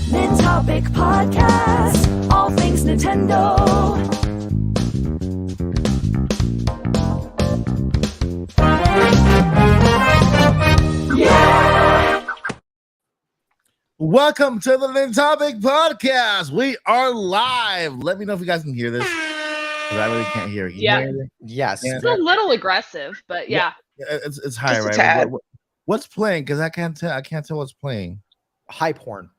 Nintopic Podcast, all things Nintendo. Yeah! Welcome to the Nintopic Podcast. We are live. Let me know if you guys can hear this, because I really can't hear it. Yes. It's a little aggressive, but yeah. It's high, Just a right? tad. What's playing? Because I can't tell what's playing. Hype horn.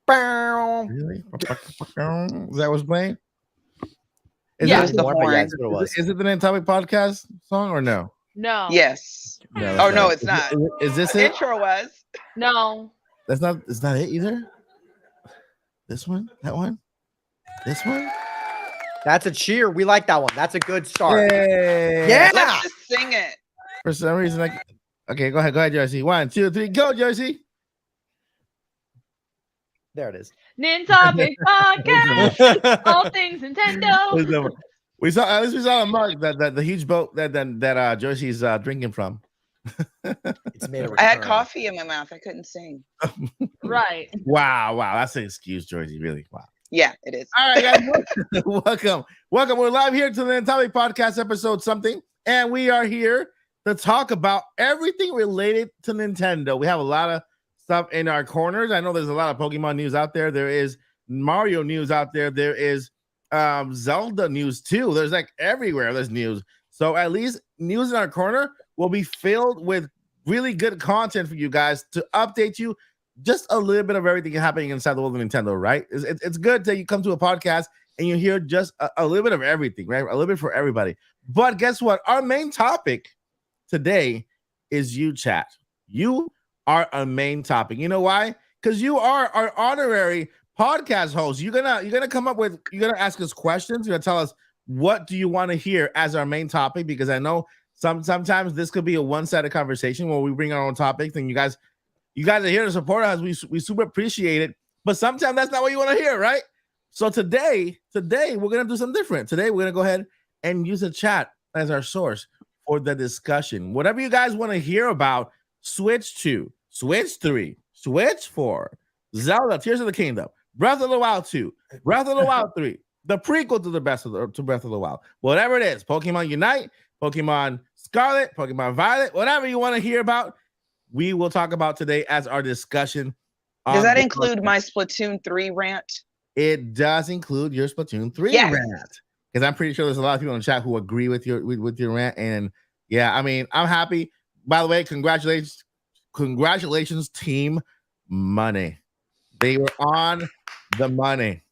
Really? Is that what's playing? Is Yeah. it It was, yeah, that's what it was. Is it the Nintopic Podcast song or no? No. Yes. No, Oh that's no, not. it's not. Is this The it? intro was. No. That's not. It's not it either. This one? That one? This one? That's a cheer. We like that one. That's a good start. Yay! Yeah. Let's just sing it. For some reason, okay, go ahead, Joycey. 1, 2, 3, go, Joycey. There it is. Nintopic Podcast, all things Nintendo. We saw at least we saw a mug that the huge boat that Joycey's drinking from. It's made a I had return. coffee in my mouth. I couldn't sing. Right. Wow, that's an excuse, Joycey. Really, wow. Yeah, it is. All right, guys, welcome. We're live here to the Nintopic Podcast episode something, and we are here to talk about everything related to Nintendo. We have a lot of stuff in our corners. I know there's a lot of Pokemon news out there. There is Mario news out there. There is Zelda news too. There's like everywhere there's news. So at least news in our corner will be filled with really good content for you guys to update you just a little bit of everything happening inside the world of Nintendo, right? It's good that you come to a podcast and you hear just a little bit of everything, right? A little bit for everybody. But guess what? Our main topic today is you, chat. You are a main topic. You know why? Because you are our honorary podcast host. You're gonna come up with, you're gonna ask us questions. You're gonna tell us what do you want to hear as our main topic, because I know sometimes this could be a one-sided conversation where we bring our own topics, and you guys are here to support us. We super appreciate it. But sometimes that's not what you want to hear, right? So today we're gonna do something different. Today we're gonna go ahead and use the chat as our source for the discussion. Whatever you guys want to hear about, Switch 2, Switch 3, Switch 4, Zelda, Tears of the Kingdom, Breath of the Wild 2, Breath of the Wild 3, the prequel to Breath of the Wild, whatever it is, Pokemon Unite, Pokemon Scarlet, Pokemon Violet, whatever you want to hear about, we will talk about today as our discussion. Does that include my Splatoon 3 rant? It does include your Splatoon 3 Yes. rant, because I'm pretty sure there's a lot of people in the chat who agree with your rant. And yeah, I mean, I'm happy. By the way, congratulations, Team Money. They were on the money.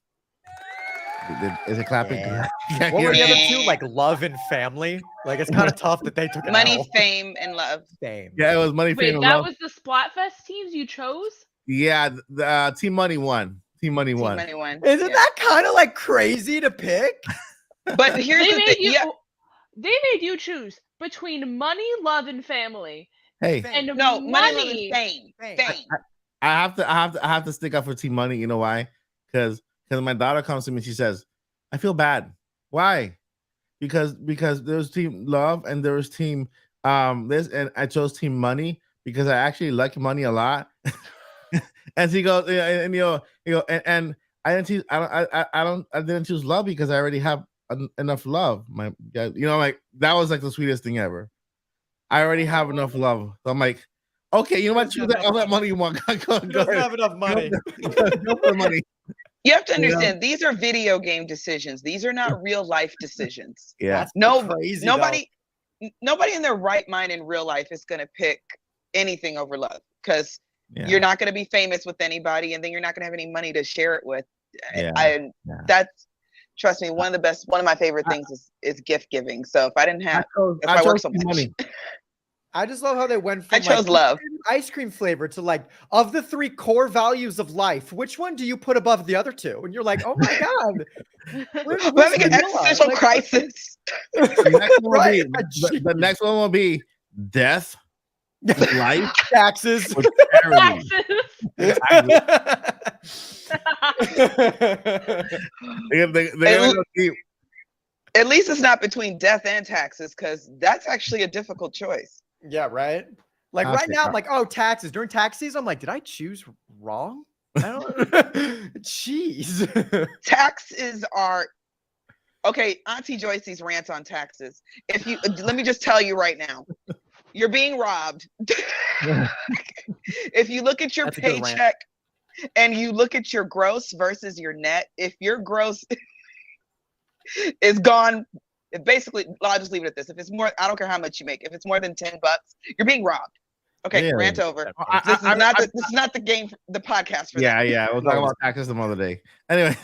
Is it clapping? Yeah. Can't What hear were the it. other two? Like love and family? Like it's kind of tough that they took an Money, L. fame, and love. Fame. Yeah, it was money. Wait, fame, and that love. was the Splatfest teams you chose? Yeah, the Team Money won. Team Money Team won. Money won. Isn't Yeah. that kind of like crazy to pick? But here's They the made thing. you. Yeah. They made you choose between money, love, and family, Hey, Fame. and No, money, love, money. and fame. Fame. Fame. I have to stick up for Team Money. You know why? Because my daughter comes to me, she says, I feel bad. Why? Because there's Team Love and there was Team this, and I chose Team Money because I actually like money a lot. And she goes, and you know, and I didn't choose love because I already have enough love. Like that was like the sweetest thing ever. I already have enough love. So I'm like, okay, you know what? Choose all that money you want. Go You don't ahead. have enough money. Go for the money. You have to understand, these are video game decisions. These are not real life decisions. Yeah. That's No, crazy. nobody in their right mind in real life is going to pick anything over love, because you're not going to be famous with anybody, and then you're not going to have any money to share it with. That's, trust me, one of my favorite things is gift giving. So if I didn't have, I work so much. Money. I just love how they went from I chose love. ice cream flavor to like, of the three core values of life, which one do you put above the other two? And you're like, oh my god, We're having an existential crisis. The next one will be death, life, taxes, or charity. They're gonna go deep. At least it's not between death and taxes, because that's actually a difficult choice. Yeah, right. Like right now, I'm like, oh, taxes. During tax season, I'm like, did I choose wrong? I don't. Jeez. Taxes are okay. Auntie Joyce's rants on taxes. If you let me just tell you right now, you're being robbed. If you look at your That's a good rant. paycheck and you look at your gross versus your net, if your gross is gone, basically, I'll just leave it at this. If it's more, I don't care how much you make. If it's more than $10, you're being robbed. Okay, Yeah. rant over. This This is not the game, the podcast for that. Yeah. We'll talk about taxes some other day. Anyway,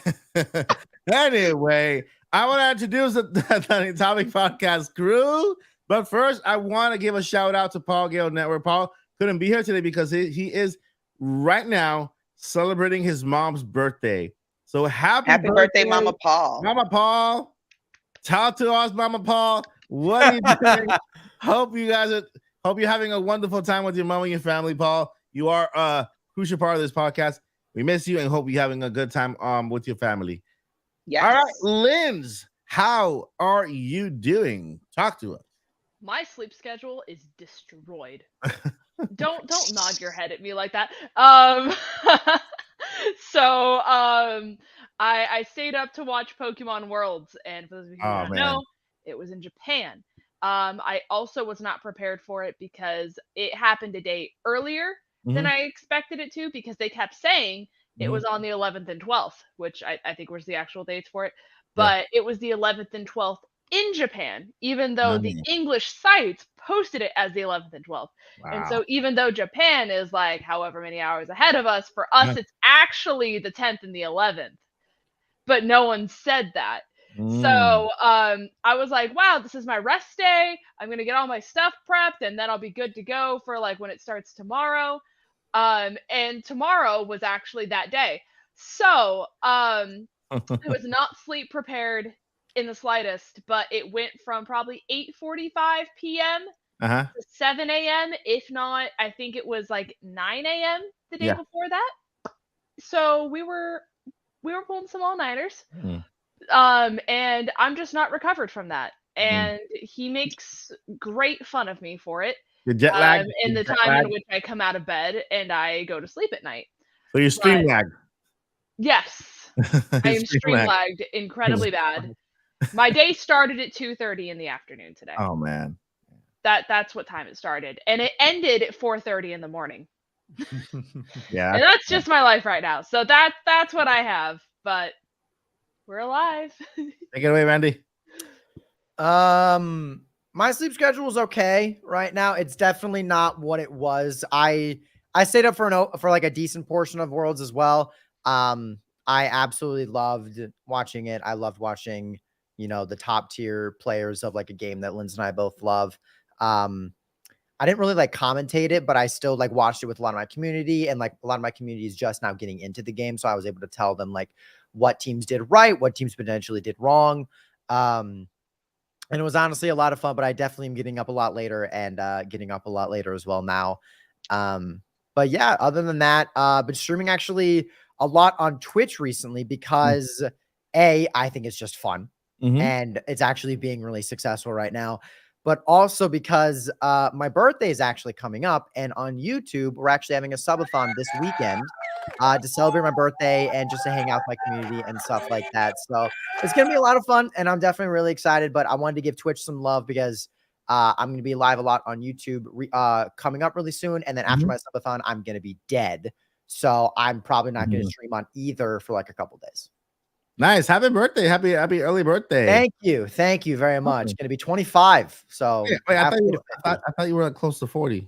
I want to introduce the Nintopics podcast crew. But first, I want to give a shout out to Paul Gale Network. Paul couldn't be here today because he is right now celebrating his mom's birthday. So happy birthday, Mama Paul. Mama Paul. Talk to us, Mama Paul. What are you doing? Hope you're having a wonderful time with your mom and your family, Paul. You are a crucial part of this podcast. We miss you and hope you're having a good time with your family. Yes. All right, Linz, how are you doing? Talk to us. My sleep schedule is destroyed. Don't nod your head at me like that. So I stayed up to watch Pokemon Worlds, and for those of you who don't know, it was in Japan. I also was not prepared for it because it happened a day earlier than I expected it to, because they kept saying it was on the 11th and 12th, which I think was the actual dates for it. But it was the 11th and 12th in Japan, even though the English sites posted it as the 11th and 12th. Wow. And so even though Japan is like however many hours ahead of us, for us it's actually the 10th and the 11th. But no one said that. So I was like, wow, this is my rest day. I'm gonna get all my stuff prepped, and then I'll be good to go for like when it starts tomorrow. And tomorrow was actually that day. So I was not sleep prepared in the slightest, but it went from probably 8:45 p.m. to 7 a.m. If not, I think it was like 9 a.m. the day before that. So we were pulling some all-nighters. And I'm just not recovered from that. And he makes great fun of me for it. The jet lag in the time in which I come out of bed and I go to sleep at night. So you're stream lagged. Yes. I am stream lagged incredibly bad. My day started at 2:30 in the afternoon today. Oh man. That's what time it started. And it ended at 4:30 in the morning. Yeah. And that's just my life right now. So that's what I have. But we're alive. Take it away, Randy. My sleep schedule is okay right now. It's definitely not what it was. I stayed up for like a decent portion of Worlds as well. I absolutely loved watching it. I loved watching, the top tier players of like a game that Linz and I both love. I didn't really like commentate it, but I still like watched it with a lot of my community, and like a lot of my community is just now getting into the game. So I was able to tell them like what teams did right, what teams potentially did wrong. And it was honestly a lot of fun, but I definitely am getting up a lot later and getting up a lot later as well now. But yeah, other than that, been streaming actually a lot on Twitch recently because I think it's just fun and it's actually being really successful right now. But also because my birthday is actually coming up, and on YouTube, we're actually having a subathon this weekend to celebrate my birthday and just to hang out with my community and stuff like that. So it's going to be a lot of fun, and I'm definitely really excited, but I wanted to give Twitch some love because I'm going to be live a lot on YouTube coming up really soon. And then after my subathon, I'm going to be dead. So I'm probably not going to stream on either for like a couple days. Nice. Happy birthday. Happy early birthday. Thank you. Thank you very much. Going to be 25. So wait, I thought you were close to 40.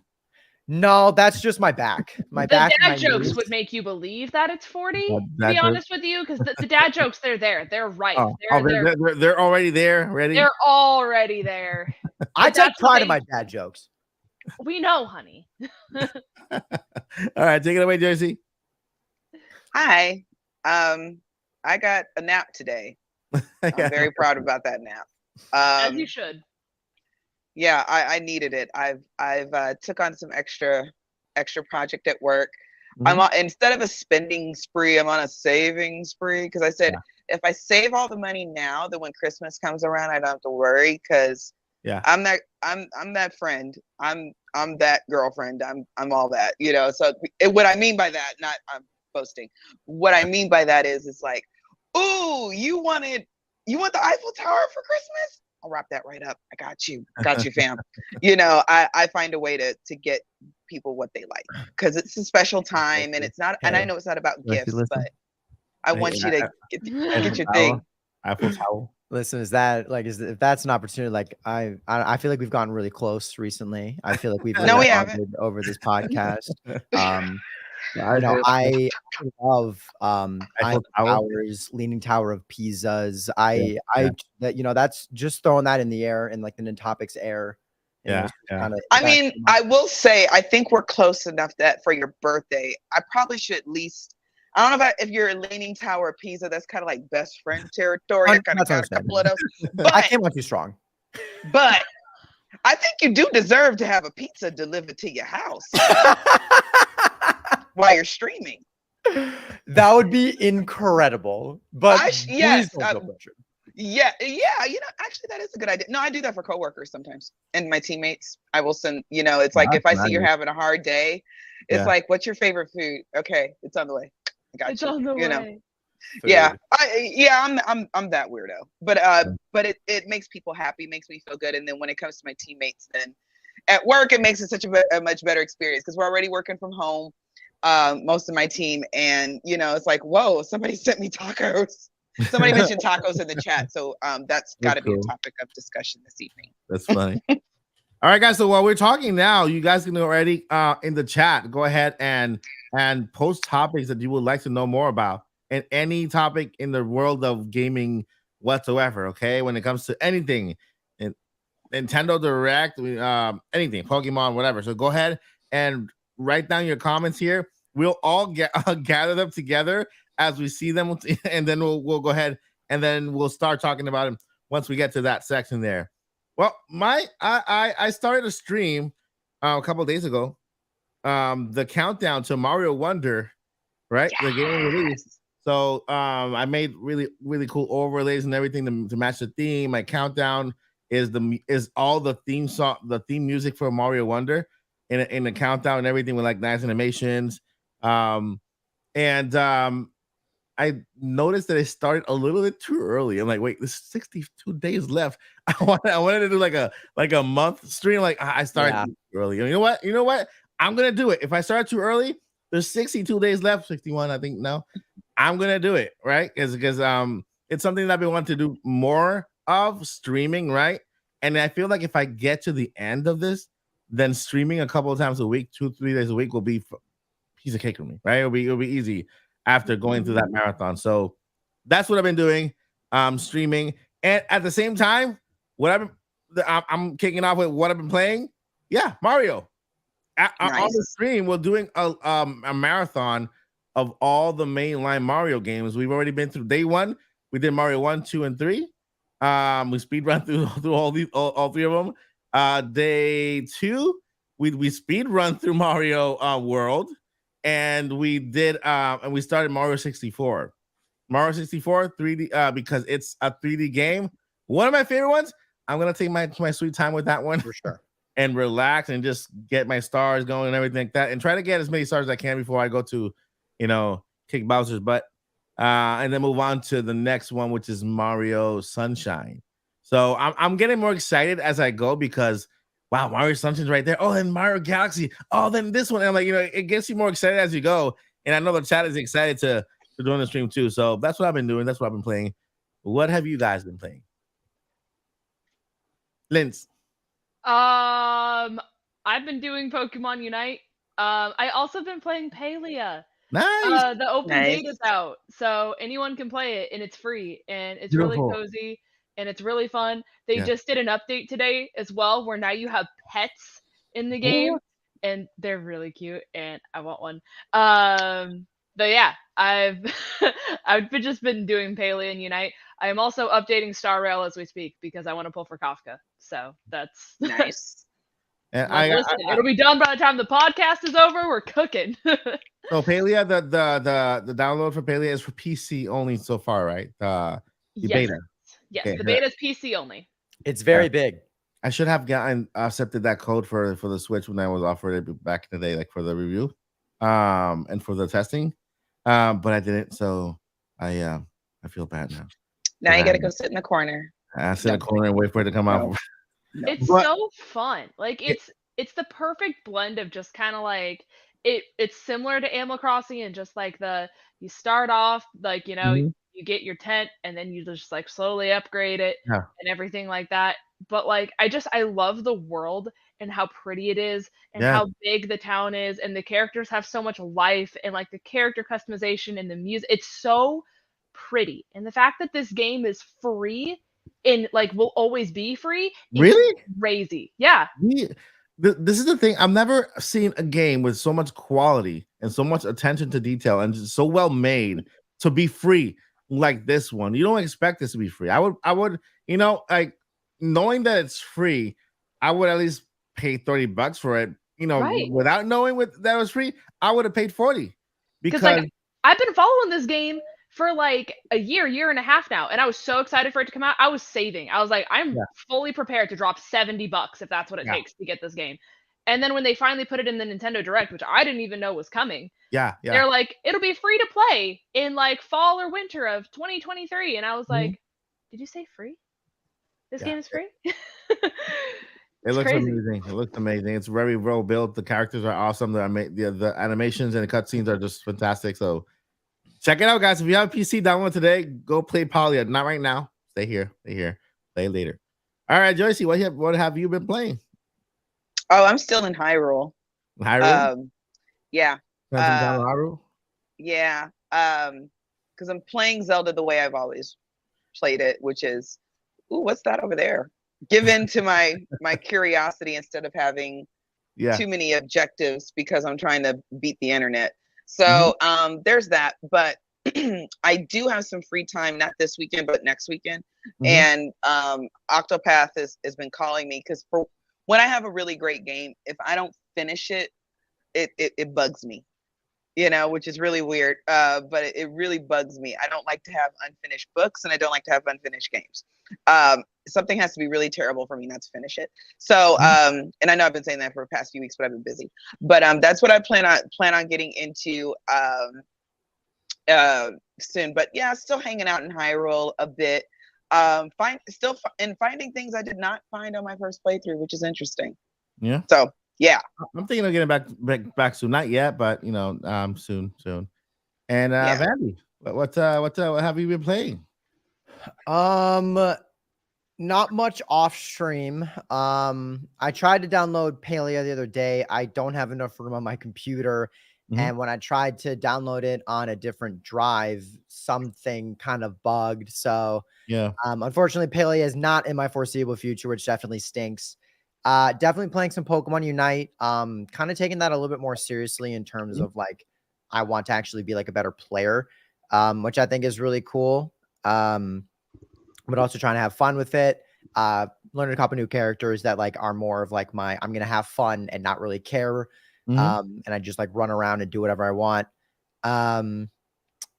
No, that's just my back. My back. The dad jokes would make you believe that it's 40, to be honest with you, because the dad jokes, they're there. They're right. They're already there, ready? They're already there. I take pride in my dad jokes. We know, honey. All right, take it away, Jersey. Hi. I got a nap today. I'm very proud about that nap. As you should. Yeah, I needed it. I've took on some extra project at work. I'm instead of a spending spree, I'm on a saving spree because I said if I save all the money now, then when Christmas comes around, I don't have to worry because I'm that friend. I'm that girlfriend. I'm all that, So what I mean by that, not I'm boasting. What I mean by that is it's like, ooh, you want the Eiffel Tower for Christmas? I'll wrap that right up. I got you, fam. I find a way to get people what they like because it's a special time and it's not. And I know it's not about gifts, but I want you to get your thing. Eiffel Tower. Listen, if that's an opportunity, like I feel like we've gotten really close recently. I feel like we've we haven't over this podcast. I love Eiffel Towers, Leaning Tower of Pisa's. That's just throwing that in the air in like the Nintopics air. I mean, I will say I think we're close enough that for your birthday, I probably should at least. I don't know if you're a Leaning Tower of Pisa, that's kind of like best friend territory. I kind of got a couple of those. But I came on too strong. But I think you do deserve to have a pizza delivered to your house. While you're streaming, that would be incredible. But actually, that is a good idea. No, I do that for coworkers sometimes and my teammates. I will send. It's like if I see you're having a hard day, it's like, what's your favorite food? Okay, it's on the way. I got it's you. On the way. Food. I'm that weirdo. But it makes people happy, makes me feel good. And then when it comes to my teammates, then at work it makes it such a much better experience because we're already working from home. Most of my team, and it's like, whoa, somebody sent me tacos. Somebody mentioned tacos in the chat, so that's got to be a topic of discussion this evening. That's funny. All right, guys. So while we're talking now, you guys can already in the chat go ahead and post topics that you would like to know more about, and any topic in the world of gaming whatsoever. Okay, when it comes to anything, Nintendo Direct, anything, Pokemon, whatever. So go ahead and write down your comments here. We'll all gather them together as we see them, and then we'll go ahead and then we'll start talking about them once we get to that section there. Well, I started a stream a couple of days ago. The countdown to Mario Wonder, right? Yes. The game release. So I made really cool overlays and everything to match the theme. My countdown is all the theme music for Mario Wonder in the countdown and everything with like nice animations. I noticed that it started a little bit too early. I'm like, wait, there's 62 days left. I wanted to do like a month stream. Like I started too early. You know what? I'm gonna do it. If I start too early, there's 62 days left, 61, I think now. I'm gonna do it, right? Because it's something that I've been wanting to do more of, streaming, right? And I feel like if I get to the end of this, then streaming a couple of times a week, 2-3 days a week, will be a piece of cake for me, right? It'll be easy after going through that marathon. So that's what I've been doing, streaming. And at the same time, I'm kicking off with what I've been playing. Yeah, Mario. Nice. On the stream, we're doing a marathon of all the mainline Mario games. We've already been through day 1. We did Mario 1, 2, and 3. We speed run through all 3 of them. Day 2, we speed run through Mario World. And we did and we started Mario 64. Mario 64 3D because it's a 3D game. One of my favorite ones. I'm gonna take my sweet time with that one for sure and relax and just get my stars going and everything like that, and try to get as many stars as I can before I go to, kick Bowser's butt. And then move on to the next one, which is Mario Sunshine. So I'm getting more excited as I go because wow, Mario Sunshine's right there. Oh, and Mario Galaxy. Oh, then this one. And I'm like, it gets you more excited as you go. And I know the chat is excited to doing the stream too. So that's what I've been doing. That's what I've been playing. What have you guys been playing? Linz. I've been doing Pokemon Unite. I also been playing Palia. Nice. The open beta's out, so anyone can play it, and it's free, and it's really cozy, and it's really fun. They just did an update today as well, where now you have pets in the game, and they're really cute, and I want one. But yeah, I've just been doing Palia and Unite. I am also updating Star Rail as we speak because I want to pull for Kafka. So that's nice. And it'll be done by the time the podcast is over. We're cooking. So Palia, the download for Palia is for PC only so far, right? The beta. Yes, okay. The beta is PC only. It's very big. I should have accepted that code for the Switch when I was offered it back in the day, like for the review, and for the testing, but I didn't. So I feel bad now. Now you gotta go sit in the corner. I sit in the corner and wait for it to come out. It's so fun. Like it's the perfect blend of just kind of like it's similar to Animal Crossing and just like you start off like you get your tent and then you just like slowly upgrade it and everything like that. But like I love the world and how pretty it is and how big the town is, and the characters have so much life, and like the character customization and the music. It's so pretty, and the fact that this game is free and like will always be free is really crazy. Yeah. This is the thing. I've never seen a game with so much quality and so much attention to detail and just so well made to be free like this one. You don't expect this to be free. I would, like knowing that it's free, I would at least pay $30 for it. Without knowing that it was free, I would have paid $40 because like, I've been following this game for like a year and a half now, and I was so excited for it to come out. I was saving. I was like, I'm fully prepared to drop $70 if that's what it takes to get this game. And then when they finally put it in the Nintendo Direct, which I didn't even know was coming, they're like, it'll be free to play in like fall or winter of 2023. And I was like, did you say free? This game is free? It looks amazing. It looks amazing. It's very well built. The characters are awesome. The animations and the cutscenes are just fantastic. So check it out, guys. If you have a PC, download today. Go play Palia. Not right now. Stay here. Play later. All right, Joycey, what have you been playing? Oh, I'm still in Hyrule. Hyrule? Yeah. Hyrule? Yeah. Because I'm playing Zelda the way I've always played it, which is, ooh, what's that over there? Give in to my curiosity instead of having too many objectives because I'm trying to beat the internet. So there's that. But I do have some free time, not this weekend, but next weekend. And Octopath has been calling me because for when I have a really great game, if I don't finish it, it bugs me, you know, which is really weird. But it really bugs me. I don't like to have unfinished books, and I don't like to have unfinished games. Something has to be really terrible for me not to finish it. So, and I know I've been saying that for the past few weeks, but I've been busy. But that's what I plan on getting into soon. But yeah, still hanging out in Hyrule a bit. Finding things I did not find on my first playthrough, which is interesting. Yeah. So yeah, I'm thinking of getting back soon. Not yet, but you know, soon. And Vandy, what have you been playing? Not much off stream. I tried to download Palia the other day. I don't have enough room on my computer. And when I tried to download it on a different drive, something kind of bugged. So unfortunately, Palia is not in my foreseeable future, which definitely stinks. Definitely playing some Pokemon Unite. Kind of taking that a little bit more seriously in terms of like, I want to actually be like a better player, which I think is really cool. But also trying to have fun with it. Learning a couple new characters that like are more of like I'm gonna have fun and not really care. And I just like run around and do whatever I want. And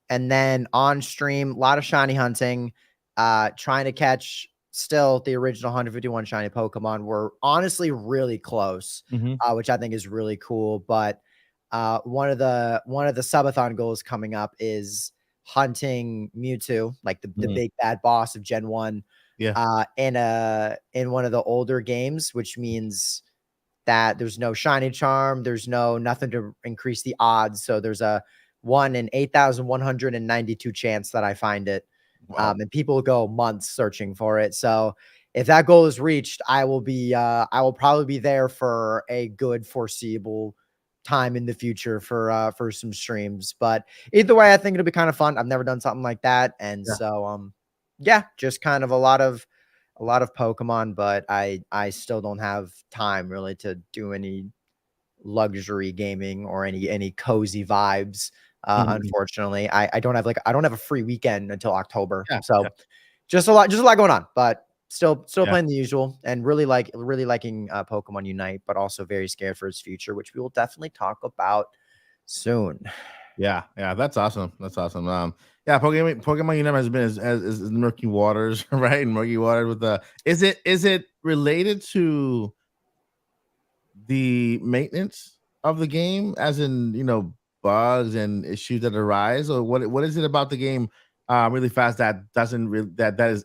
then on stream, a lot of shiny hunting, trying to catch still the original 151 shiny Pokemon. We're honestly really close, which I think is really cool. But one of the subathon goals coming up is hunting Mewtwo, like the big bad boss of Gen 1. In one of the older games, which means that there's no shiny charm, there's nothing to increase the odds. So there's a 1 in 8,192 chance that I find it. Wow. And people go months searching for it. So if that goal is reached, I will probably be there for a good foreseeable time in the future for some streams. But either way, I think it'll be kind of fun. I've never done something like that. And so just kind of a lot of Pokemon, but I still don't have time really to do any luxury gaming or any cozy vibes. Unfortunately, I don't have a free weekend until October. Just a lot going on, but still playing the usual and really liking Pokemon Unite, but also very scared for its future, which we will definitely talk about soon. Yeah, that's awesome. Pokemon Unite has been as murky waters, right? And murky waters with the is it related to the maintenance of the game, as in, you know, bugs and issues that arise, or what is it about the game really fast that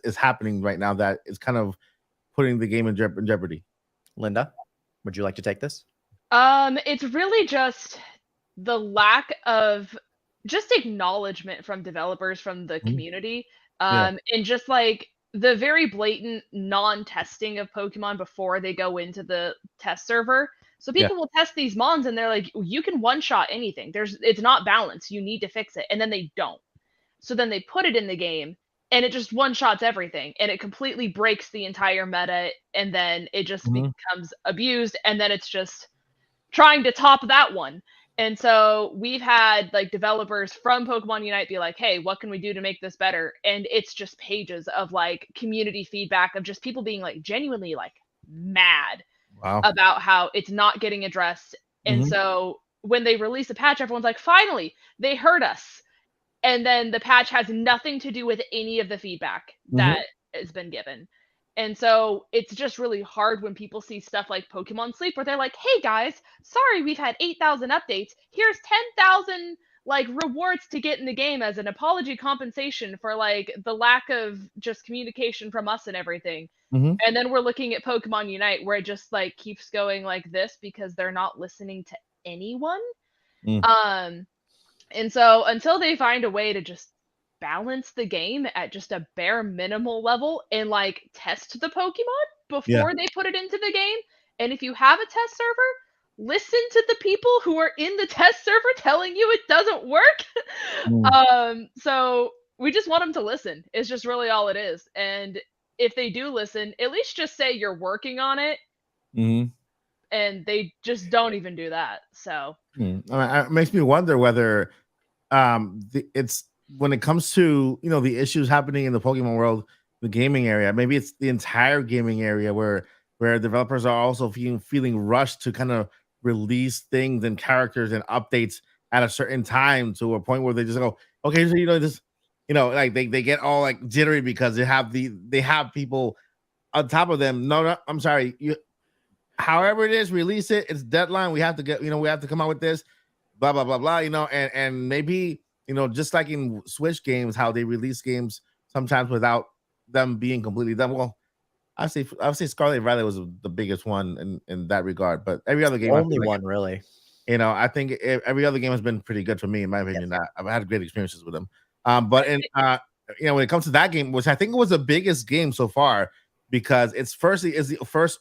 is happening right now that is kind of putting the game in jeopardy? Linda, would you like to take this? It's really just the lack of just acknowledgement from developers, from the community, and just like the very blatant non-testing of Pokemon before they go into the test server. So people will test these mons and they're like, you can one-shot anything. It's not balanced. You need to fix it. And then they don't. So then they put it in the game and it just one-shots everything. And it completely breaks the entire meta. And then it just becomes abused. And then it's just trying to top that one. And so we've had like developers from Pokemon Unite be like, hey, what can we do to make this better? And it's just pages of like community feedback of just people being like genuinely like mad about how it's not getting addressed. And so when they release a patch, everyone's like, finally, they heard us. And then the patch has nothing to do with any of the feedback that has been given. And so it's just really hard when people see stuff like Pokemon Sleep where they're like, hey guys, sorry, we've had 8,000 updates. Here's 10,000 like rewards to get in the game as an apology compensation for like the lack of just communication from us and everything. And then we're looking at Pokemon Unite where it just like keeps going like this because they're not listening to anyone. And so until they find a way to just balance the game at just a bare minimal level and like test the Pokemon before they put it into the game. And if you have a test server, listen to the people who are in the test server telling you it doesn't work. So we just want them to listen. It's just really all it is. And if they do listen, at least just say you're working on it. Mm-hmm. And they just don't even do that. So it makes me wonder whether it's when it comes to the issues happening in the Pokemon world, the gaming area, maybe it's the entire gaming area where developers are also feeling rushed to kind of release things and characters and updates at a certain time to a point where they just go, okay, so just like they get all like jittery because they have people on top of them. No, I'm sorry, however it is, release it. It's deadline. We have to get, we have to come out with this, blah, blah, blah, blah, and maybe, just like in Switch games, how they release games sometimes without them being completely done. Well, I would say Scarlet Violet was the biggest one in that regard, but every other game, only one really. I think every other game has been pretty good for me, in my opinion. Yes. I've had great experiences with them. But when it comes to that game, which I think was the biggest game so far, because it's the first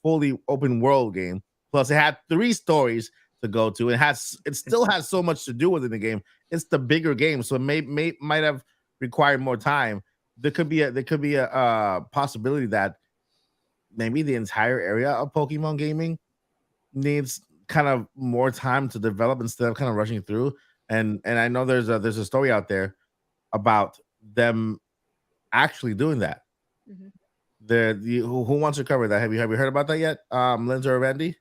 fully open world game. Plus, it had 3 stories to go to. It still has so much to do within the game. It's the bigger game, so it might have required more time. There could be a possibility that maybe the entire area of Pokemon gaming needs kind of more time to develop instead of kind of rushing through. And I know there's a story out there about them actually doing that. Mm-hmm. Who wants to cover that? Have you heard about that yet, Lindsay or Randy?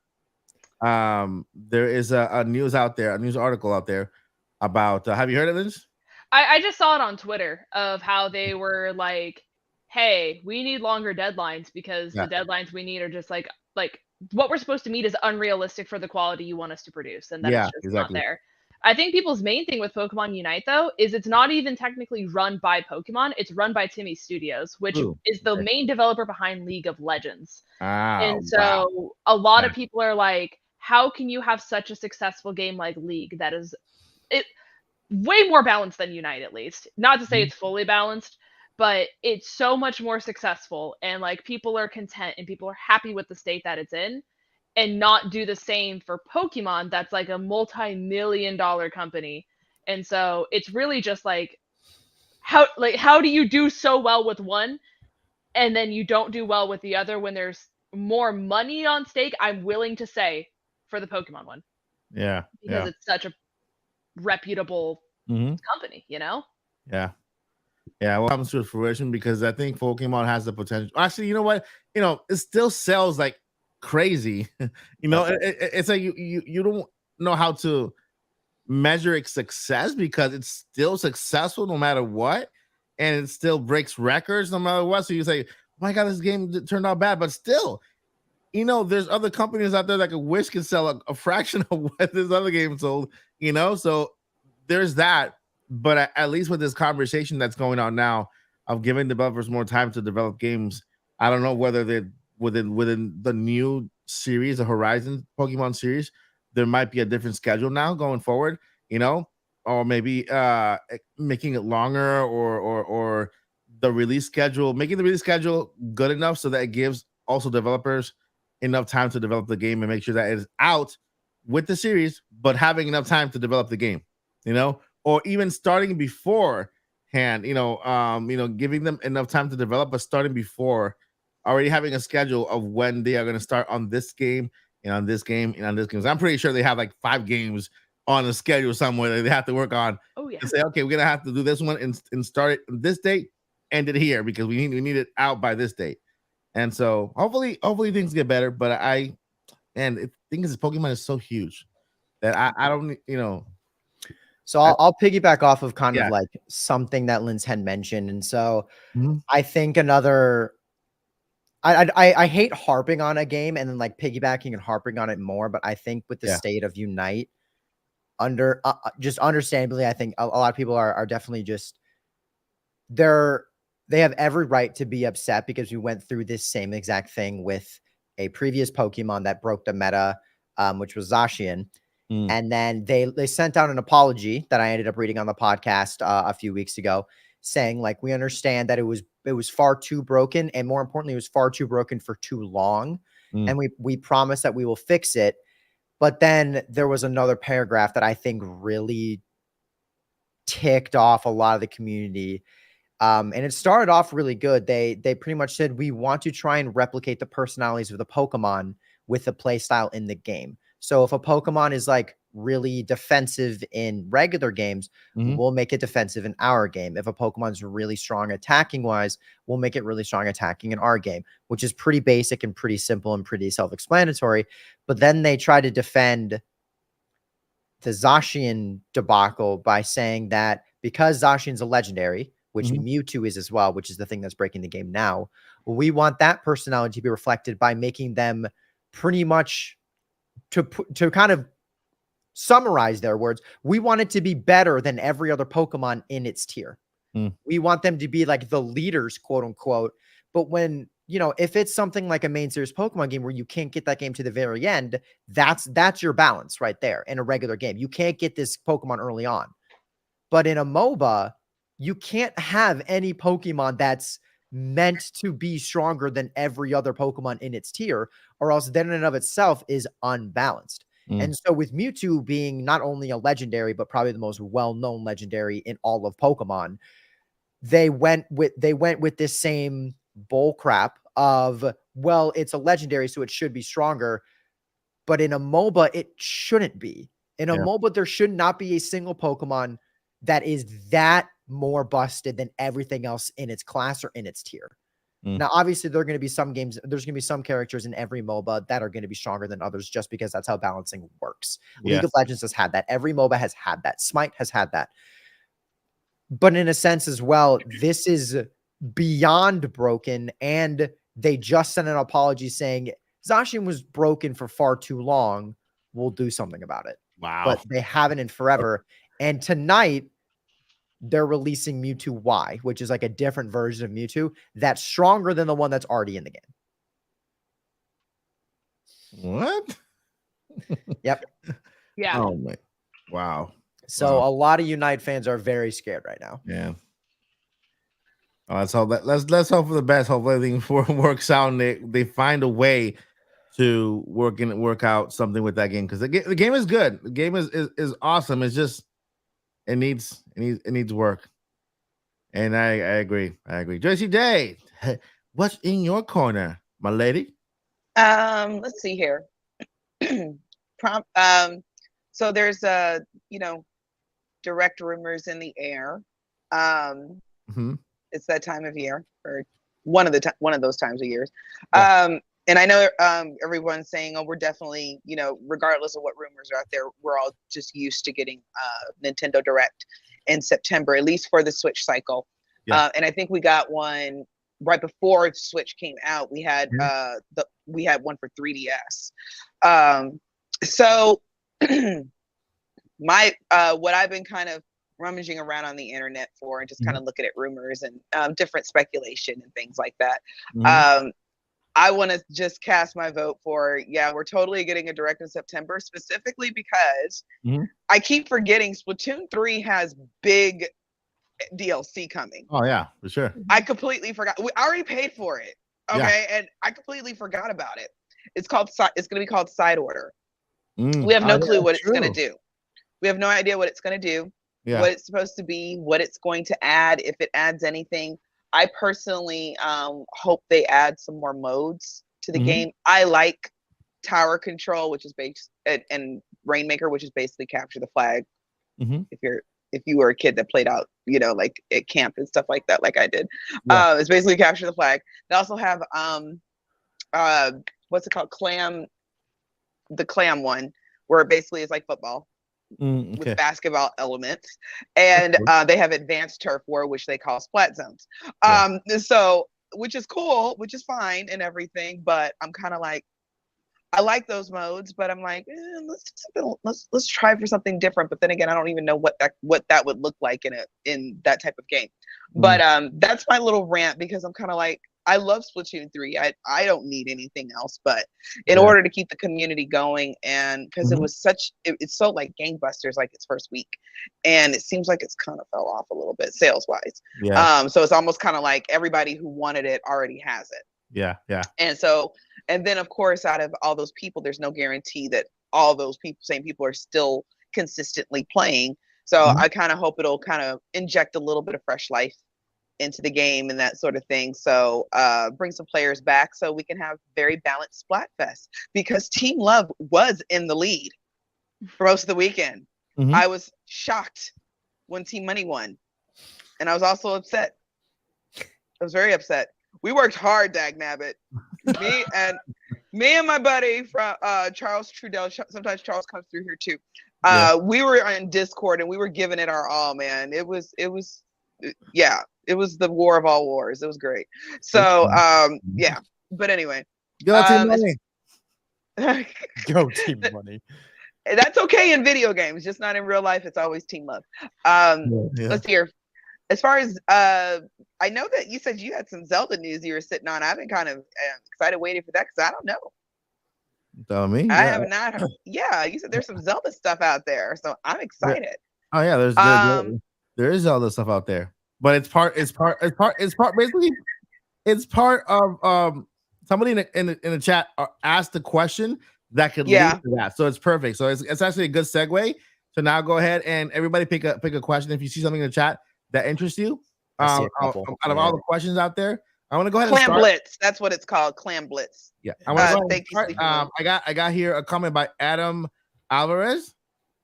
There is a news article out there about. Have you heard of this? I just saw it on Twitter of how they were like, "Hey, we need longer deadlines because the deadlines we need are just like what we're supposed to meet is unrealistic for the quality you want us to to," and that it's just not there. I think people's main thing with Pokemon Unite, though, is it's not even technically run by Pokemon. It's run by Timmy Studios, which is the main developer behind League of Legends. And so a lot of people are like, how can you have such a successful game like League that is way more balanced than Unite, at least? Not to say it's fully balanced, but it's so much more successful. And like people are content and people are happy with the state that it's in. And not do the same for Pokemon, that's like a multi-million-dollar company. And so it's really just like how do you do so well with one and then you don't do well with the other when there's more money on stake? I'm willing to say for the Pokemon one. Yeah. Because it's such a reputable company, Yeah. Yeah, well, it comes to fruition because I think Pokemon has the potential. Actually, you know what? It still sells like crazy. It's like you don't know how to measure its success because it's still successful no matter what, and it still breaks records no matter what. So you say, oh my god, this game turned out bad, but still, there's other companies out there that wish could sell a fraction of what this other game sold. So there's that. But at least with this conversation that's going on now of giving developers more time to develop games, I don't know whether they're within the new series, the Horizon Pokemon series, there might be a different schedule now going forward, or maybe making it longer or the release schedule, making the release schedule good enough so that it gives also developers enough time to develop the game and make sure that it is out with the series, but having enough time to develop the game, or even starting beforehand, giving them enough time to develop, but starting before, already having a schedule of when they are going to start on this game and on this game and on this game. So I'm pretty sure they have like 5 games on a schedule somewhere that they have to work on. Oh yeah. And say, okay, we're going to have to do this one and start it this date, end it here because we need it out by this date. And so hopefully things get better. But the thing is, Pokemon is so huge that I don't, So I'll piggyback off of kind of like something that Linz had mentioned. And so I think I hate harping on a game and then like piggybacking and harping on it more. But I think with the state of Unite just understandably, I think a lot of people are definitely just they have every right to be upset because we went through this same exact thing with a previous Pokemon that broke the meta, which was Zacian. And then they sent out an apology that I ended up reading on the podcast a few weeks ago, saying like, we understand that it was far too broken, and more importantly, it was far too broken for too long, and we promise that we will fix it. But then there was another paragraph that I think really ticked off a lot of the community. And it started off really good. They pretty much said, we want to try and replicate the personalities of the Pokemon with the play style in the game. So if a Pokemon is like really defensive in regular games, we'll make it defensive in our game. If a Pokemon's really strong attacking wise, we'll make it really strong attacking in our game, which is pretty basic and pretty simple and pretty self-explanatory. But then they try to defend the Zacian debacle by saying that because Zacian's a legendary, which Mewtwo is as well, which is the thing that's breaking the game now, we want that personality to be reflected by making them pretty much, to kind of summarize their words, we want it to be better than every other Pokemon in its tier. We want them to be like the leaders, quote unquote. But when, you know, if it's something like a main series Pokemon game where you can't get that game to the very end, that's your balance right there. In a regular game, you can't get this Pokemon early on. But in a MOBA, you can't have any Pokemon that's meant to be stronger than every other Pokemon in its tier, or else then in and of itself is unbalanced. And so with Mewtwo being not only a legendary, but probably the most well-known legendary in all of Pokemon, they went with this same bull crap of, well, it's a legendary, so it should be stronger. But in a MOBA, it shouldn't be. In a MOBA, there should not be a single Pokemon that is that more busted than everything else in its class or in its tier. Now, obviously, there are going to be some games, there's going to be some characters in every MOBA that are going to be stronger than others just because that's how balancing works. League of Legends has had that. Every MOBA has had that. Smite has had that. But in a sense as well, this is beyond broken, and they just sent an apology saying Zacian was broken for far too long. We'll do something about it. Wow. But they haven't in forever. And tonight, they're releasing Mewtwo Y, which is like a different version of Mewtwo that's stronger than the one that's already in the game. What? Yep. Yeah. Oh my! Wow. So a lot of Unite fans are very scared right now. Yeah. Oh, let's hope let's hope for the best. Hopefully everything works out and they find a way to work out something with that game, because the game is good. The game is awesome. It's just it needs work. And I agree. Joycey Day, what's in your corner, my lady? Let's see here. So there's direct rumors in the air. It's that time of year, or one of those times of years. And I know everyone's saying, oh, we're definitely, regardless of what rumors are out there, we're all just used to getting Nintendo Direct in September, at least for the Switch cycle. And I think we got one right before Switch came out. We had we had one for 3DS. So my what I've been kind of rummaging around on the internet for, and just kind of looking at rumors and different speculation and things like that. I want to just cast my vote for, we're totally getting a Direct in September, specifically because I keep forgetting Splatoon 3 has big DLC coming. Oh yeah, for sure. I completely forgot. We already paid for it. Okay. And I completely forgot about it. It's going to be called Side Order. We have no clue what it's going to do. We have no idea what it's going to do, what it's supposed to be, what it's going to add, if it adds anything. I personally hope they add some more modes to the game. I like Tower Control, which is based, and Rainmaker, which is basically capture the flag. If you were a kid that played out, like at camp and stuff like that, like I did, it's basically capture the flag. They also have what's it called, the clam one, where it basically is like football. With basketball elements, and they have advanced turf war, which they call splat zones. So, which is cool, which is fine and everything, but I'm kind of like, I like those modes, but I'm like, let's try for something different. But then again, I don't even know what that would look like in that type of game. But that's my little rant, because I'm kind of like, I love Splatoon 3. I don't need anything else, but in order to keep the community going, and because it was it's so like gangbusters, like its first week, and it seems like it's kind of fell off a little bit sales wise. So it's almost kind of like everybody who wanted it already has it. And then of course, out of all those people, there's no guarantee that all those same people are still consistently playing. So I kind of hope it'll kind of inject a little bit of fresh life into the game and that sort of thing. So bring some players back so we can have very balanced Splatfest, because Team Love was in the lead for most of the weekend. I was shocked when Team Money won, and I was also upset. I was very upset. We worked hard, dagnabbit. Me and my buddy from Charles Trudell. Sometimes Charles comes through here too. We were on Discord and we were giving it our all, man. It was the war of all wars. It was great. So yeah. But anyway. Go Team Money. Go Team Money. That's okay in video games, just not in real life. It's always team love. Let's hear. As far as I know that you said you had some Zelda news you were sitting on. I've been kind of excited waiting for that because I don't know. Tell me. I have not heard. Yeah, you said there's some Zelda stuff out there, so I'm excited. Oh yeah, there is Zelda stuff out there, but it's part of somebody in the chat asked the question that could lead to that, so it's perfect. So it's actually a good segue. So now go ahead and everybody pick a question if you see something in the chat that interests you. Out of all the questions out there, I want to go ahead and start. Blitz. That's what it's called. Clam Blitz. Yeah. I got here a comment by Adam Alvarez.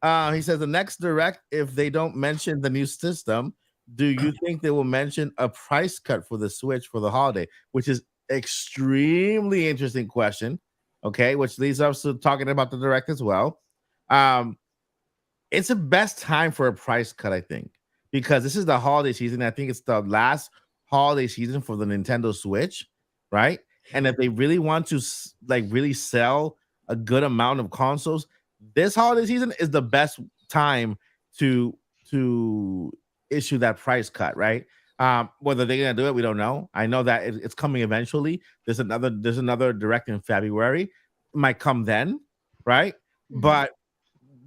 He says the next direct, if they don't mention the new system, do you think they will mention a price cut for the Switch for the holiday? Which is extremely interesting question. Okay, which leads us to talking about the direct as well. It's the best time for a price cut, I think, because this is the holiday season. I think it's the last holiday season for the Nintendo Switch, right? And if they really want to really sell a good amount of consoles, this holiday season is the best time to issue that price cut, right? Whether they're gonna do it, we don't know. I know that it's coming eventually. There's another direct in February. It might come then, right? But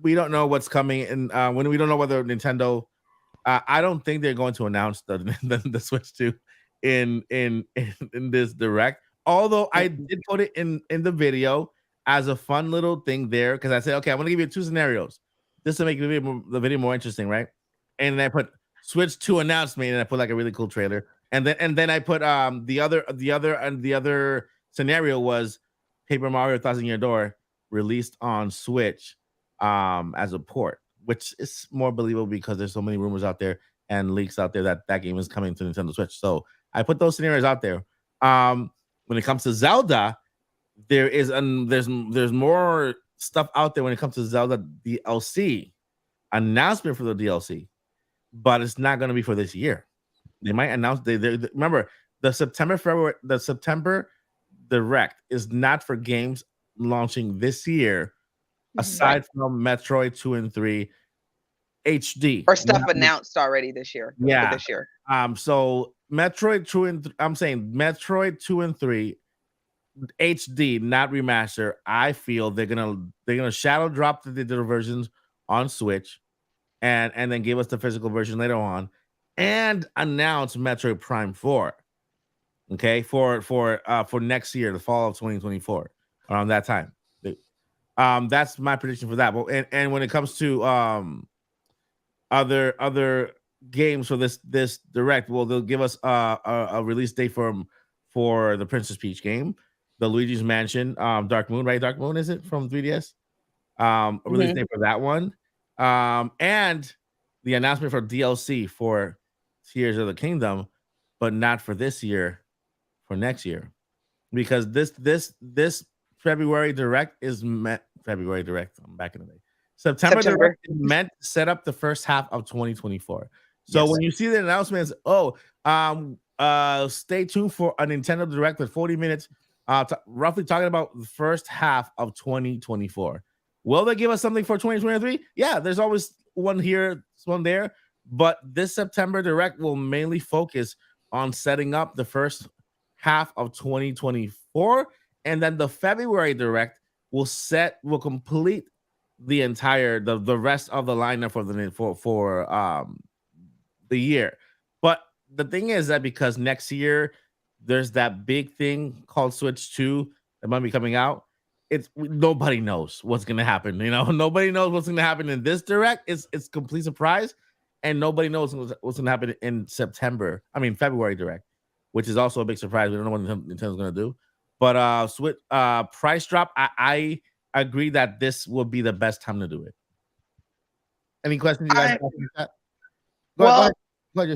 we don't know what's coming, and when we don't know whether Nintendo. I don't think they're going to announce the Switch 2 in this direct. Although I did put it in the video as a fun little thing there, because I said, okay, I'm gonna give you 2 scenarios. This to make the video more interesting, right? And then I put Switch 2 announcement, and I put like a really cool trailer. And then I put the other scenario was Paper Mario Thousand Year Door released on Switch as a port, which is more believable because there's so many rumors out there and leaks out there that game is coming to Nintendo Switch. So I put those scenarios out there. When it comes to Zelda, there's more stuff out there when it comes to Zelda DLC announcement for the DLC, but it's not going to be for this year. They might announce. Remember the September direct is not for games launching this year. Aside from Metroid 2 and 3 HD or stuff announced already this year. Yeah. This year. So Metroid 2 and I'm saying Metroid 2 and 3 HD, not remaster. I feel they're gonna shadow drop the digital versions on Switch and then give us the physical version later on and announce Metroid Prime 4. Okay, for next year, the fall of 2024, around that time. That's my prediction for that. But and when it comes to other games for this direct, well, they'll give us a release date for the Princess Peach game, the Luigi's Mansion, Dark Moon, right? Dark Moon, is it from 3DS? A release date for that one, and the announcement for DLC for Tears of the Kingdom, but not for this year, for next year, because this February direct is February direct. I'm back in the day. September direct is meant to set up the first half of 2024. So when you see the announcements, stay tuned for a Nintendo Direct with 40 minutes, roughly talking about the first half of 2024. Will they give us something for 2023? Yeah, there's always one here, one there, but this September Direct will mainly focus on setting up the first half of 2024. And then the February Direct will complete the entire the rest of the lineup for the year. But the thing is that because next year there's that big thing called Switch 2 that might be coming out, nobody knows what's gonna happen. Nobody knows what's gonna happen in this direct. It's complete surprise, and nobody knows what's gonna happen in February direct, which is also a big surprise. We don't know what Nintendo's gonna do. But price drop, I agree that this will be the best time to do it. Any questions you guys have? Go ahead.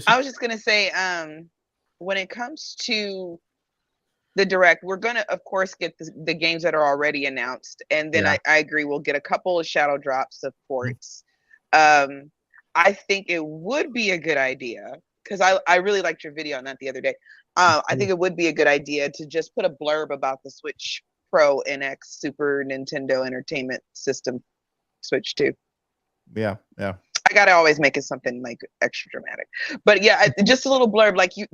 I was just gonna say, when it comes to the direct, we're gonna of course get the games that are already announced, and then I agree we'll get a couple of shadow drops of ports. I think it would be a good idea, because I really liked your video on that the other day. I think it would be a good idea to just put a blurb about the Switch Pro NX Super Nintendo Entertainment System Switch 2. Yeah. I gotta always make it something like extra dramatic, but yeah, just a little blurb, like you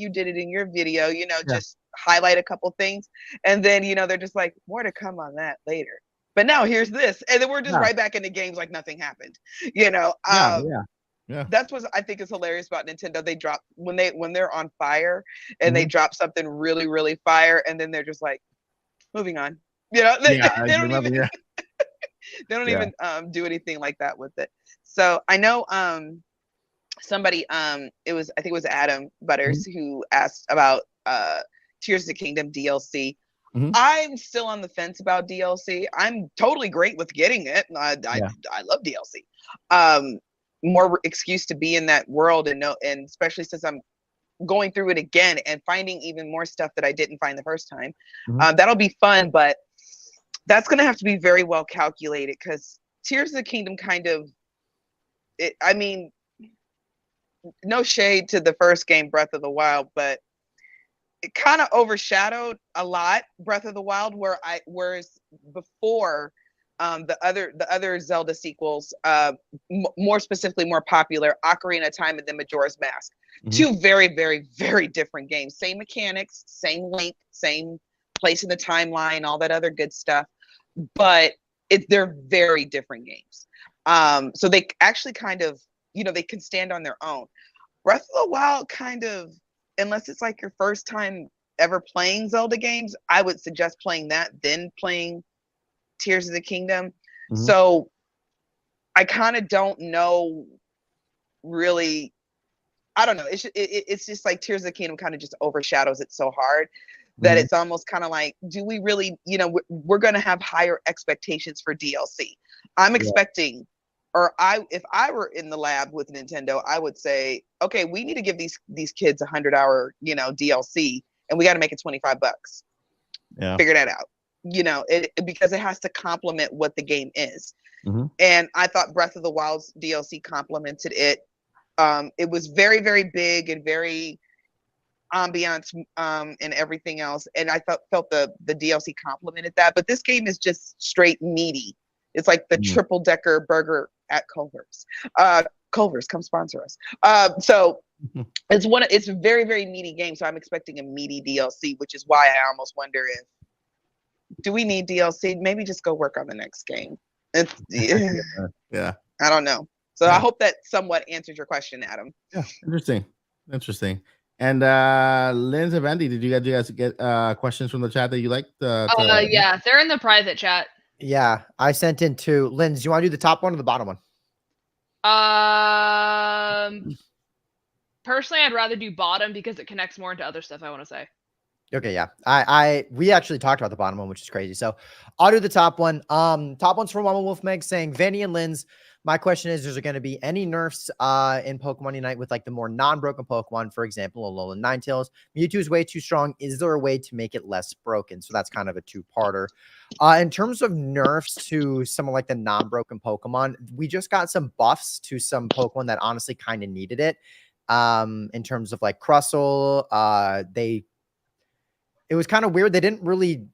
did it in your video. Just highlight a couple things, and then they're just like, more to come on that later. But now here's this, and then we're just right back into games like nothing happened. That's what I think is hilarious about Nintendo. They drop when they're on fire, and they drop something really, really fire, and then they're just like, moving on. They don't even they don't even do anything like that with it. So I know somebody I think it was Adam Butters who asked about Tears of the Kingdom DLC. I'm still on the fence about DLC. I'm totally great with getting it. I love DLC. More excuse to be in that world, and especially since I'm going through it again and finding even more stuff that I didn't find the first time. That'll be fun, but that's going to have to be very well calculated, because Tears of the Kingdom no shade to the first game, Breath of the Wild, but it kind of overshadowed a lot Breath of the Wild, whereas before the other Zelda sequels, more specifically, more popular, Ocarina of Time and then Majora's Mask. Two very, very, very different games. Same mechanics, same link, same place in the timeline, all that other good stuff. But they're very different games. So they actually kind of, they can stand on their own. Breath of the Wild kind of, unless it's like your first time ever playing Zelda games, I would suggest playing that, then playing Tears of the Kingdom. So I kind of don't know really. I don't know. It's just like Tears of the Kingdom kind of just overshadows it so hard that it's almost kind of like, do we really, we're going to have higher expectations for DLC. I'm expecting, if I were in the lab with Nintendo, I would say, okay, we need to give these kids 100-hour, DLC, and we got to make it $25. Yeah. Figure that out. Because it has to complement what the game is. And I thought Breath of the Wild's DLC complemented it. It was very, very big and very ambiance and everything else, and I felt the DLC complemented that. But this game is just straight meaty. It's like the triple decker burger at Culver's. Culver's, come sponsor us. So it's a very, very meaty game. So I'm expecting a meaty DLC, which is why I almost wonder if, do we need DLC? Maybe just go work on the next game. Yeah. I don't know. So I hope that somewhat answers your question, Adam. Yeah, interesting. And Linz and Andy, did you guys get questions from the chat that you liked? Yeah, they're in the private chat. Yeah, I sent in 2. Linz, do you want to do the top one or the bottom one? Personally, I'd rather do bottom because it connects more into other stuff I want to say. Okay, yeah. We actually talked about the bottom one, which is crazy. So I'll do the top one. Top one's from Mama Wolf Meg saying, Vanny and Linz, my question is there going to be any nerfs in Pokemon Unite with like the more non-broken Pokemon, for example, Alolan Ninetales? Mewtwo is way too strong. Is there a way to make it less broken? So that's kind of a 2-parter. In terms of nerfs to someone like the non-broken Pokemon, we just got some buffs to some Pokemon that honestly kind of needed it. In terms of like Crustle, it was kind of weird. They didn't really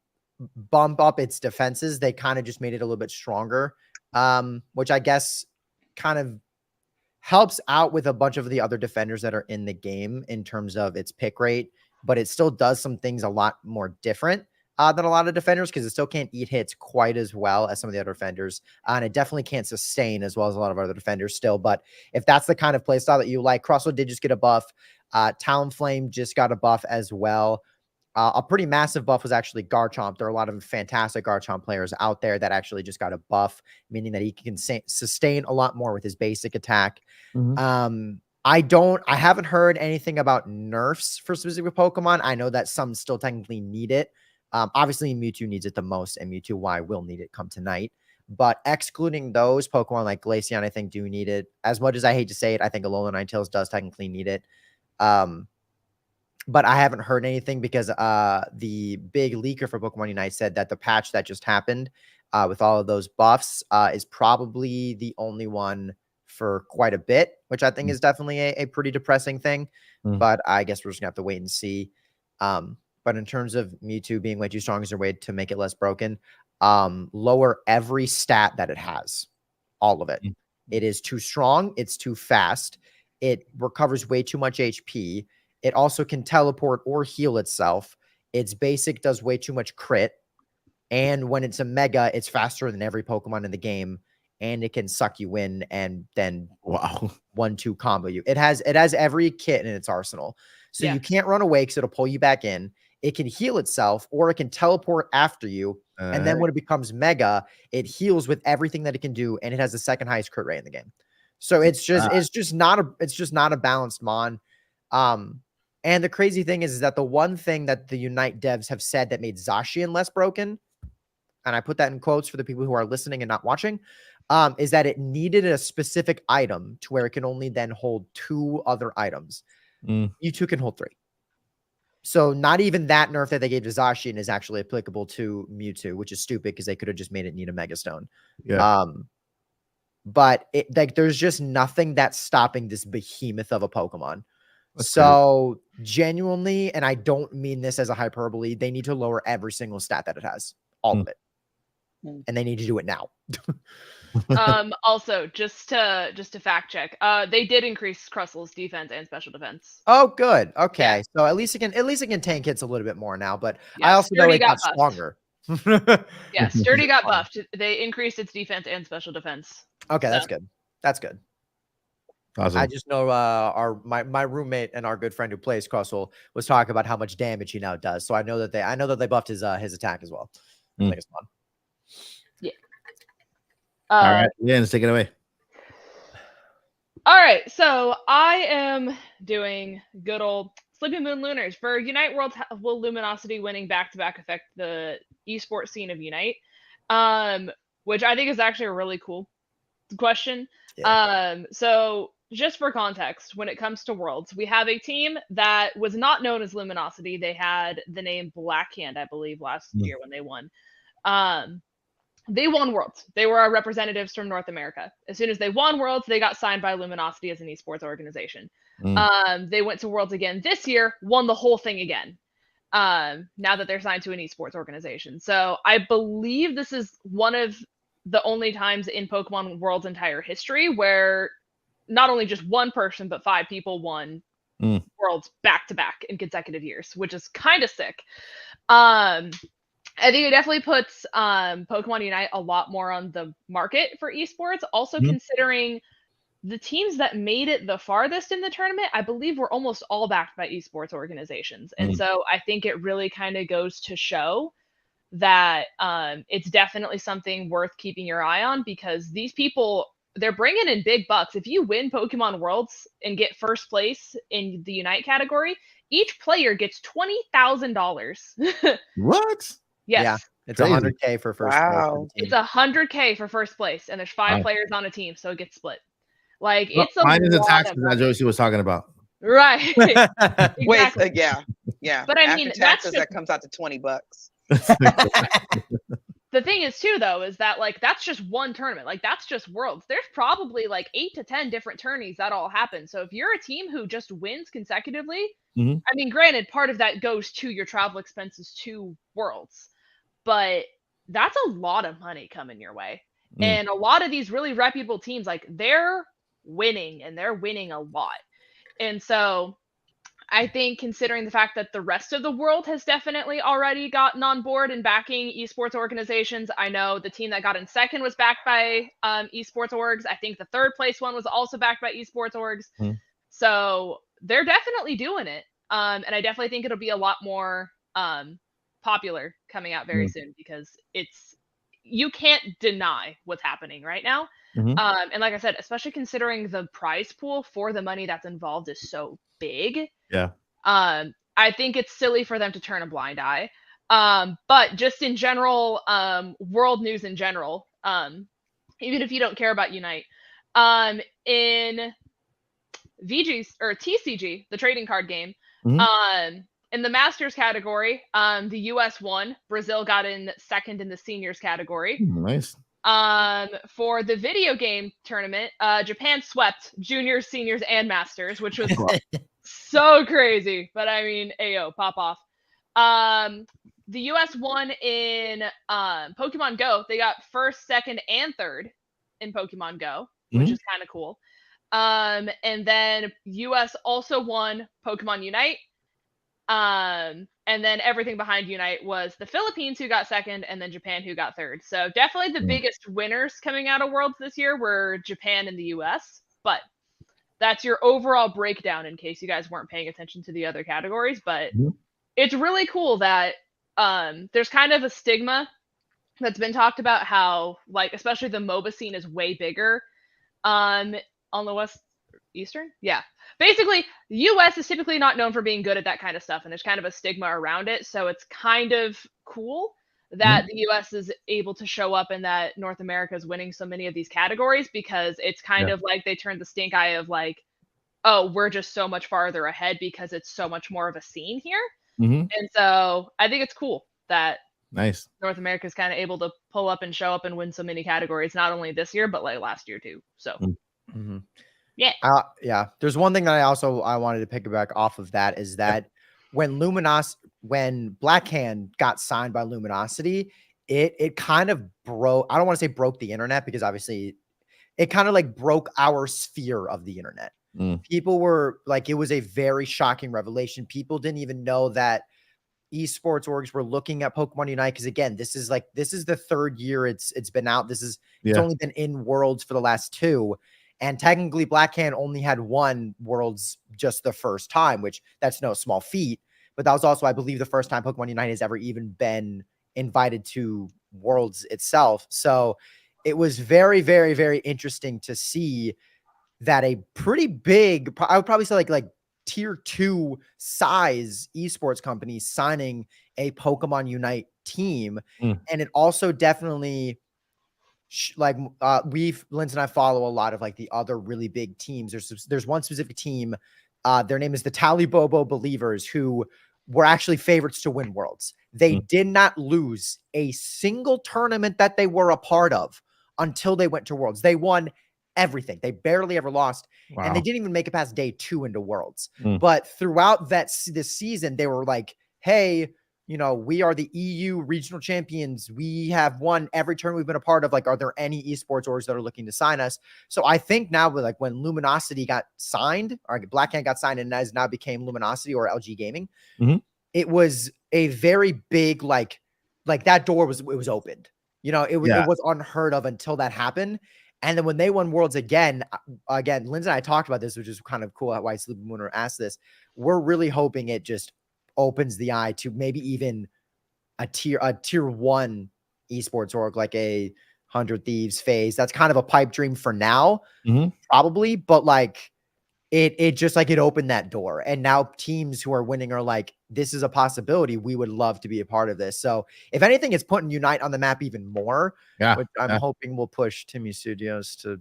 bump up its defenses. They kind of just made it a little bit stronger, which I guess kind of helps out with a bunch of the other defenders that are in the game in terms of its pick rate, but it still does some things a lot more different than a lot of defenders, because it still can't eat hits quite as well as some of the other defenders. And it definitely can't sustain as well as a lot of other defenders still. But if that's the kind of playstyle that you like, Crustle did just get a buff. Talonflame just got a buff as well. A pretty massive buff was actually Garchomp. There are a lot of fantastic Garchomp players out there that actually just got a buff, meaning that he can sustain a lot more with his basic attack. I haven't heard anything about nerfs for specific Pokemon. I know that some still technically need it. Obviously, Mewtwo needs it the most, and Mewtwo Y will need it come tonight. But excluding those, Pokemon like Glaceon, I think, do need it. As much as I hate to say it, I think Alolan Ninetales does technically need it. But I haven't heard anything because the big leaker for Pokemon Unite said that the patch that just happened with all of those buffs is probably the only one for quite a bit, which I think is definitely a pretty depressing thing. But I guess we're just gonna have to wait and see. But in terms of Mewtwo being way too strong, is there a way to make it less broken? Lower every stat that it has, all of it. It is too strong. It's too fast. It recovers way too much HP. It also can teleport or heal itself. Its basic does way too much crit. And when it's a mega, it's faster than every Pokemon in the game. And it can suck you in and then 1-2 combo you. It has every kit in its arsenal. So you can't run away because it'll pull you back in. It can heal itself, or it can teleport after you. And then when it becomes mega, it heals with everything that it can do, and it has the second highest crit rate in the game. So it's just not a balanced mon. And the crazy thing is that the one thing that the Unite devs have said that made Zacian less broken, and I put that in quotes for the people who are listening and not watching, is that it needed a specific item to where it can only then hold 2 other items. You can hold 3. So not even that nerf that they gave to Zacian is actually applicable to Mewtwo, which is stupid because they could have just made it need a Mega Stone. But there's just nothing that's stopping this behemoth of a Pokemon. So genuinely, and I don't mean this as a hyperbole, they need to lower every single stat that it has, all of it, and they need to do it now. Also, just to fact check, they did increase Crustle's defense and special defense. Oh, good. Okay, so at least it can tank hits a little bit more now. But I also know it got stronger. Sturdy got buffed. They increased its defense and special defense. Okay, that's good. That's good. Awesome. I just know my roommate and our good friend who plays Crustle was talking about how much damage he now does. So I know that they buffed his attack as well. I think it's fun. Yeah. All right, let's take it away. All right, so I am doing good old Sleeping Moon Lunars for Unite Worlds. Will Luminosity winning back-to-back affect the esports scene of Unite? Which I think is actually a really cool question. Yeah. So just for context, when it comes to Worlds, we have a team that was not known as Luminosity. They had the name Blackhand, I believe, last year when they won. They won Worlds. They were our representatives from North America. As soon as they won Worlds, they got signed by Luminosity as an esports organization. They went to Worlds again this year, won the whole thing again. Now that they're signed to an esports organization. So I believe this is one of the only times in Pokemon World's entire history where not only just one person, but 5 people won Worlds back-to-back in consecutive years, which is kind of sick. I think it definitely puts Pokemon Unite a lot more on the market for esports. Also considering the teams that made it the farthest in the tournament, I believe were almost all backed by esports organizations. And so I think it really kind of goes to show that it's definitely something worth keeping your eye on, because these people, they're bringing in big bucks. If you win Pokemon Worlds and get first place in the Unite category, each player gets $20,000. What? Yes. Yeah, it's $100K for first place. It's $100K for first place, and there's 5 players on a team, so it gets split. Like, well, it's a mine is a tax that Josie was talking about. Right. Exactly. Wait, yeah. But I mean, after taxes, that comes out to $20. The thing is too, though, is that like that's just one tournament. Like that's just Worlds. There's probably like 8 to 10 different tourneys that all happen. So if you're a team who just wins consecutively, I mean, granted, part of that goes to your travel expenses to Worlds, but that's a lot of money coming your way. And a lot of these really reputable teams, like they're winning, and they're winning a lot. And so I think considering the fact that the rest of the world has definitely already gotten on board and backing esports organizations. I know the team that got in second was backed by esports orgs. I think the third place one was also backed by esports orgs. So they're definitely doing it. And I definitely think it'll be a lot more popular coming out very soon, because you can't deny what's happening right now. And like I said, especially considering the prize pool for the money that's involved is so big. Yeah. I think it's silly for them to turn a blind eye. But just in general, world news in general, even if you don't care about Unite, in VG's or TCG, the trading card game, in the Masters category, the US won. Brazil got in second in the seniors category. Nice. For the video game tournament, Japan swept juniors, seniors, and masters, which was so crazy. But I mean, ayo, pop off. The US won in Pokemon Go. They got first, second, and third in Pokemon Go, which is kind of cool. And then US also won Pokemon Unite. And then everything behind Unite was the Philippines, who got second, and then Japan, who got third. So definitely the biggest winners coming out of Worlds this year were Japan and the US. But that's your overall breakdown in case you guys weren't paying attention to the other categories. But it's really cool that there's kind of a stigma that's been talked about how, like, especially the MOBA scene is way bigger on the West Eastern. Yeah. Basically, the US is typically not known for being good at that kind of stuff, and there's kind of a stigma around it. So it's kind of cool that the US is able to show up and that North America is winning so many of these categories, because it's kind of like they turned the stink eye of like, oh, we're just so much farther ahead because it's so much more of a scene here. And so I think it's cool that North America is kind of able to pull up and show up and win so many categories, not only this year, but like last year too. So yeah. There's one thing that I wanted to pick back off of that is that when Blackhand got signed by Luminosity, it kind of broke. I don't want to say broke the internet, because obviously it kind of like broke our sphere of the internet. People were like, it was a very shocking revelation. People didn't even know that esports orgs were looking at Pokemon Unite, because again, this is the third year it's been out. It's only been in Worlds for the last 2. And technically, Blackhand only had won Worlds just the first time, which that's no small feat. But that was also, I believe, the first time Pokemon Unite has ever even been invited to Worlds itself. So it was very, very, very interesting to see that a pretty big, I would probably say like tier 2 size esports company signing a Pokemon Unite team. And it also definitely, Linz and I follow a lot of like the other really big teams. There's one specific team, their name is the Talibobo Believers, who were actually favorites to win Worlds. They did not lose a single tournament that they were a part of until they went to Worlds. They won everything. They barely ever lost. And they didn't even make it past day 2 into Worlds. But throughout this season, they were like, hey, you know, we are the EU regional champions. We have won every tournament we've been a part of. Like, are there any esports orgs that are looking to sign us? So I think now, with like when Luminosity got signed, or Blackhand got signed and has now became Luminosity or LG Gaming, it was a very big, like that door was opened. You know, it was unheard of until that happened. And then when they won Worlds again, Lindsay and I talked about this, which is kind of cool. Why Sleepy Mooner asked this. We're really hoping it just opens the eye to maybe even a tier 1 esports org, like a 100 Thieves phase. That's kind of a pipe dream for now, probably. But like it just like it opened that door. And now teams who are winning are like, this is a possibility. We would love to be a part of this. So if anything, it's putting Unite on the map even more. Which I'm hoping will push Timmy Studios to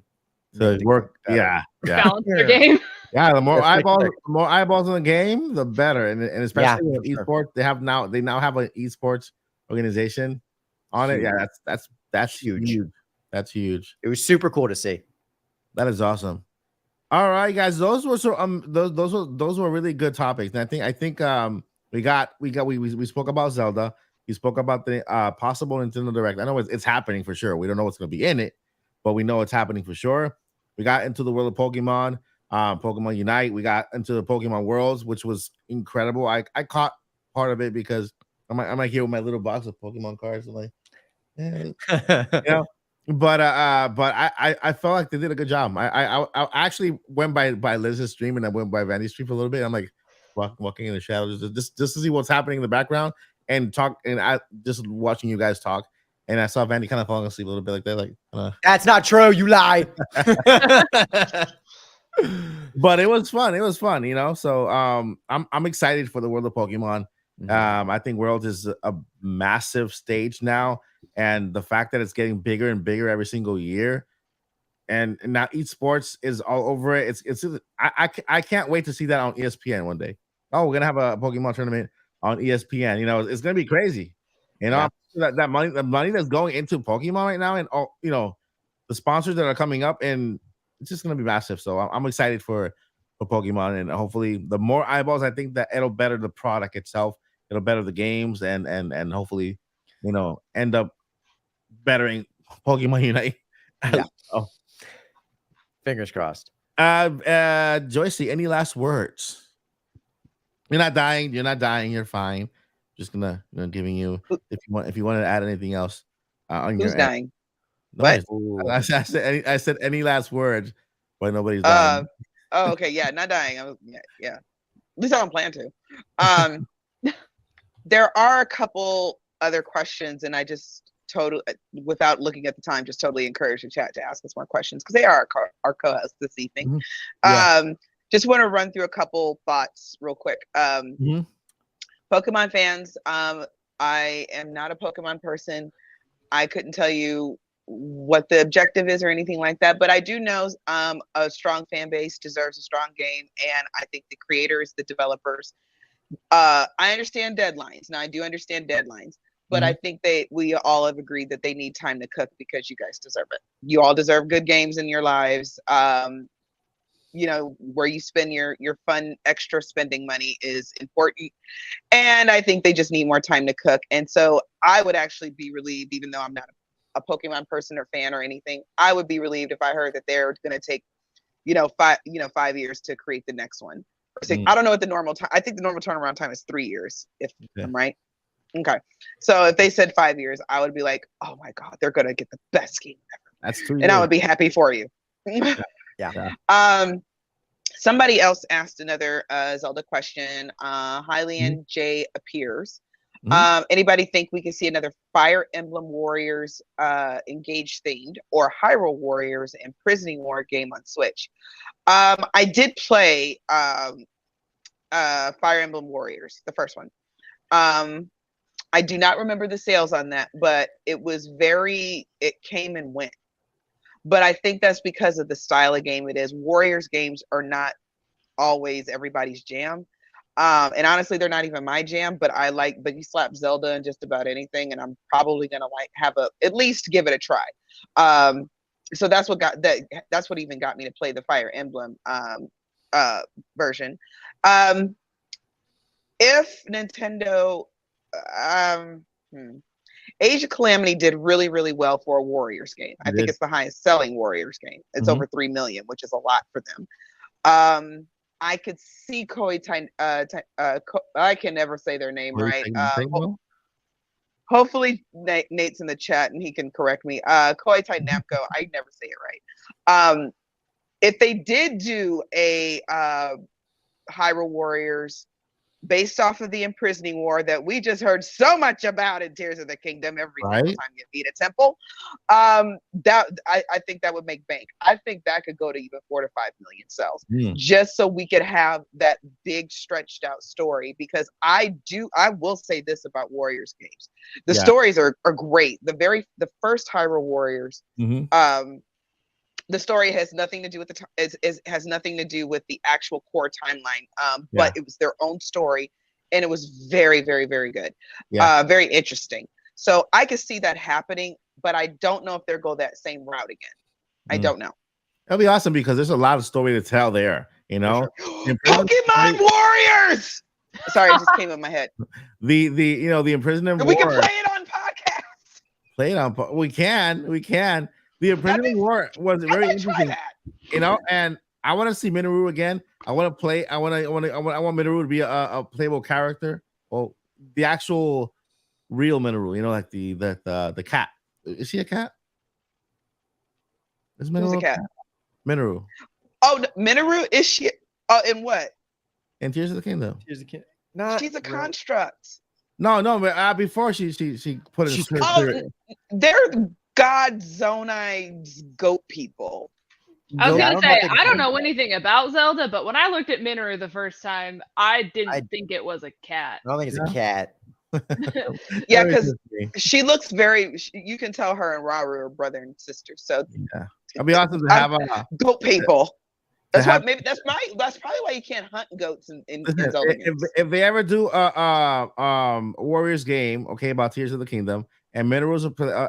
work. Balance their game. The more eyeballs in the game, the better. And especially with esports, they now have an esports organization on it. Yeah, that's huge. That's huge. It was super cool to see. That is awesome. All right, guys. Those were really good topics. And I think we spoke about Zelda. We spoke about the possible Nintendo Direct. I know it's happening for sure. We don't know what's going to be in it, but we know it's happening for sure. We got into the world of Pokemon, Pokemon Unite. We got into the Pokemon Worlds, which was incredible. I caught part of it because I'm here with my little box of Pokemon cards. I'm like, But I felt like they did a good job. I actually went by Liz's stream and I went by Vandy's stream for a little bit. I'm like, walking in the shadows, just to see what's happening in the background and talk. And I just watching you guys talk, and I saw Vandy kind of falling asleep a little bit like that. That's not true. You lie. But it was fun. It was fun, you know. So I'm excited for the World of Pokemon. I think World is a massive stage now, and the fact that it's getting bigger and bigger every single year, and now Esports is all over it. I can't wait to see that on ESPN one day. Oh, we're gonna have a Pokemon tournament on ESPN. You know, it's gonna be crazy. You know, that money, the money that's going into Pokemon right now, and all, you know, the sponsors that are coming up, and it's just gonna be massive. So I'm excited for Pokemon, and hopefully the more eyeballs, I think that it'll better the product itself. It'll better the games, and hopefully, you know, end up bettering Pokemon Unite. Yeah. Oh. Fingers crossed. Joycey, any last words? You're not dying. You're not dying. You're fine. Just gonna giving you if you want to add anything else. On Who's your dying? What? I said any last words, but nobody's dying. Oh, okay. Yeah, not dying. Yeah. At least I don't plan to. There are a couple other questions, and I just totally, without looking at the time, just totally encourage the chat to ask us more questions because they are our co-hosts this evening. Just want to run through a couple thoughts real quick. Pokemon fans, I am not a Pokemon person. I couldn't tell you what the objective is or anything like that, but I do know a strong fan base deserves a strong game, and I think the creators, the developers, I understand deadlines. Now I do understand deadlines, but I think we all have agreed that they need time to cook because you guys deserve it. You all deserve good games in your lives. You know, where you spend your fun extra spending money is important, and I think they just need more time to cook. And so I would actually be relieved, even though I'm not a Pokemon person or fan or anything, I would be relieved if I heard that they're going to take 5 years to create the next one. I don't know what the normal time. I think the normal turnaround time is 3 years, if I'm right. Okay, so if they said 5 years, I would be like, oh my god, they're gonna get the best game ever. That's 2 years. And I would be happy for you. Somebody else asked another Zelda question. Hylian J appears. Anybody think we can see another Fire Emblem Warriors Engage themed or Hyrule Warriors Imprisoning War game on Switch? I did play Fire Emblem Warriors, the first one. I do not remember the sales on that, but it came and went. But I think that's because of the style of game it is. Warriors games are not always everybody's jam. And honestly, they're not even my jam, but you slap Zelda and just about anything, and I'm probably gonna at least give it a try. So that's what even got me to play the Fire Emblem version. If Nintendo Age of Calamity did really, really well for a Warriors game. I think it's the highest selling Warriors game. It's over 3 million, which is a lot for them. I could see I can never say their name right. Hopefully Nate's in the chat and he can correct me. Koei Namco, I never say it right. If they did do a Hyrule Warriors based off of the Imprisoning War that we just heard so much about in Tears of the Kingdom every single time you beat a temple, I think that would make bank. I think that could go to even 4 to 5 million sales, just so we could have that big stretched out story. Because I will say this about Warriors games: the stories are great. The first Hyrule Warriors, the story has nothing to do with has nothing to do with the actual core timeline. But it was their own story, and it was very, very, very good. Very interesting. So I could see that happening, but I don't know if they'll go that same route again. I don't know. That'll be awesome because there's a lot of story to tell there. You know, Pokemon Warriors. Sorry, it just came in my head. The Imprisonment War. We can play it on podcast. Play it on. We can. The Imprisonment War was very interesting, you know, and I want to see Minoru again. I want Minoru to be a playable character. Well, the actual real Minoru, you know, like the cat. Is she a cat? Is Minoru a cat? Minoru. Oh, Minoru, is she? Oh, in what? in Tears of the Kingdom. Tears of the Kingdom. She's a construct. No, but before she put in spirit. They're God Zonai's goat people. I was gonna say I don't know anything about Zelda, but when I looked at Minoru the first time, I didn't think it was a cat. I don't think it's a cat. Yeah, because she looks very. You can tell her and Raru are brother and sister. So yeah, it'd be awesome to have a goat people. That's why that's probably why you can't hunt goats in Zelda games. If they ever do a Warriors game, okay, about Tears of the Kingdom, and Minoru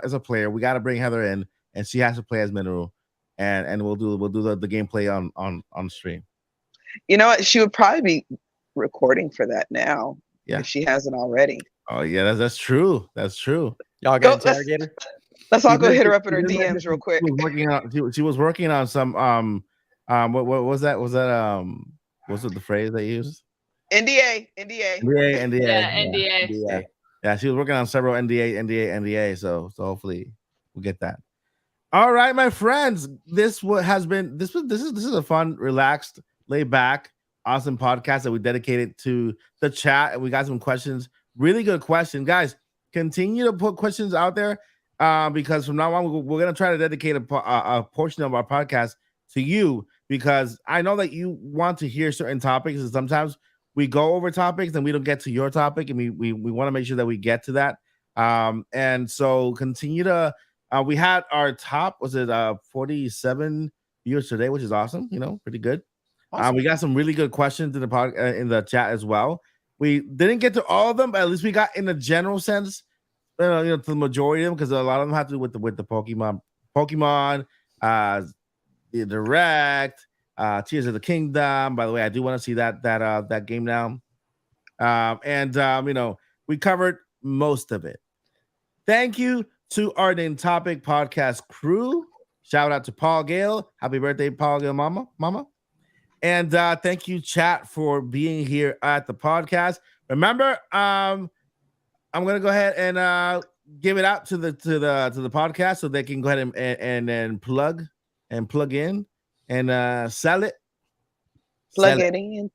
is a player, we got to bring Heather in, and she has to play as Minoru, and we'll do the gameplay on stream. You know what? She would probably be recording for that now. Yeah, if she hasn't already. Oh yeah, that's true. That's true. Y'all got interrogator. Let's all go hit her up in her DMs real quick. She was working on some what was that? Was that what's the phrase they used? NDA. Yeah, NDA. Yeah, she was working on several NDA. So hopefully we'll get that. All right, my friends. This is a fun, relaxed, laid back, awesome podcast that we dedicated to the chat, and we got some questions. Really good question, guys. Continue to put questions out there because from now on we're gonna try to dedicate a portion of our podcast to you, because I know that you want to hear certain topics, and sometimes we go over topics and we don't get to your topic, and we want to make sure that we get to that. And so continue to. We had our top 47 viewers today, which is awesome. Pretty good. Awesome. We got some really good questions in the in the chat as well. We didn't get to all of them, but at least we got in a general sense, to the majority of them, because a lot of them have to do with the Pokemon, the Direct, Tears of the Kingdom. By the way, I do want to see that game now. We covered most of it. Thank you to our Nintopic podcast crew. Shout out to Paul Gale. Happy birthday, Paul Gale, mama. And thank you, chat, for being here at the podcast. Remember, I'm gonna go ahead and give it out to the podcast so they can go ahead and plug in and sell it. Plug it in and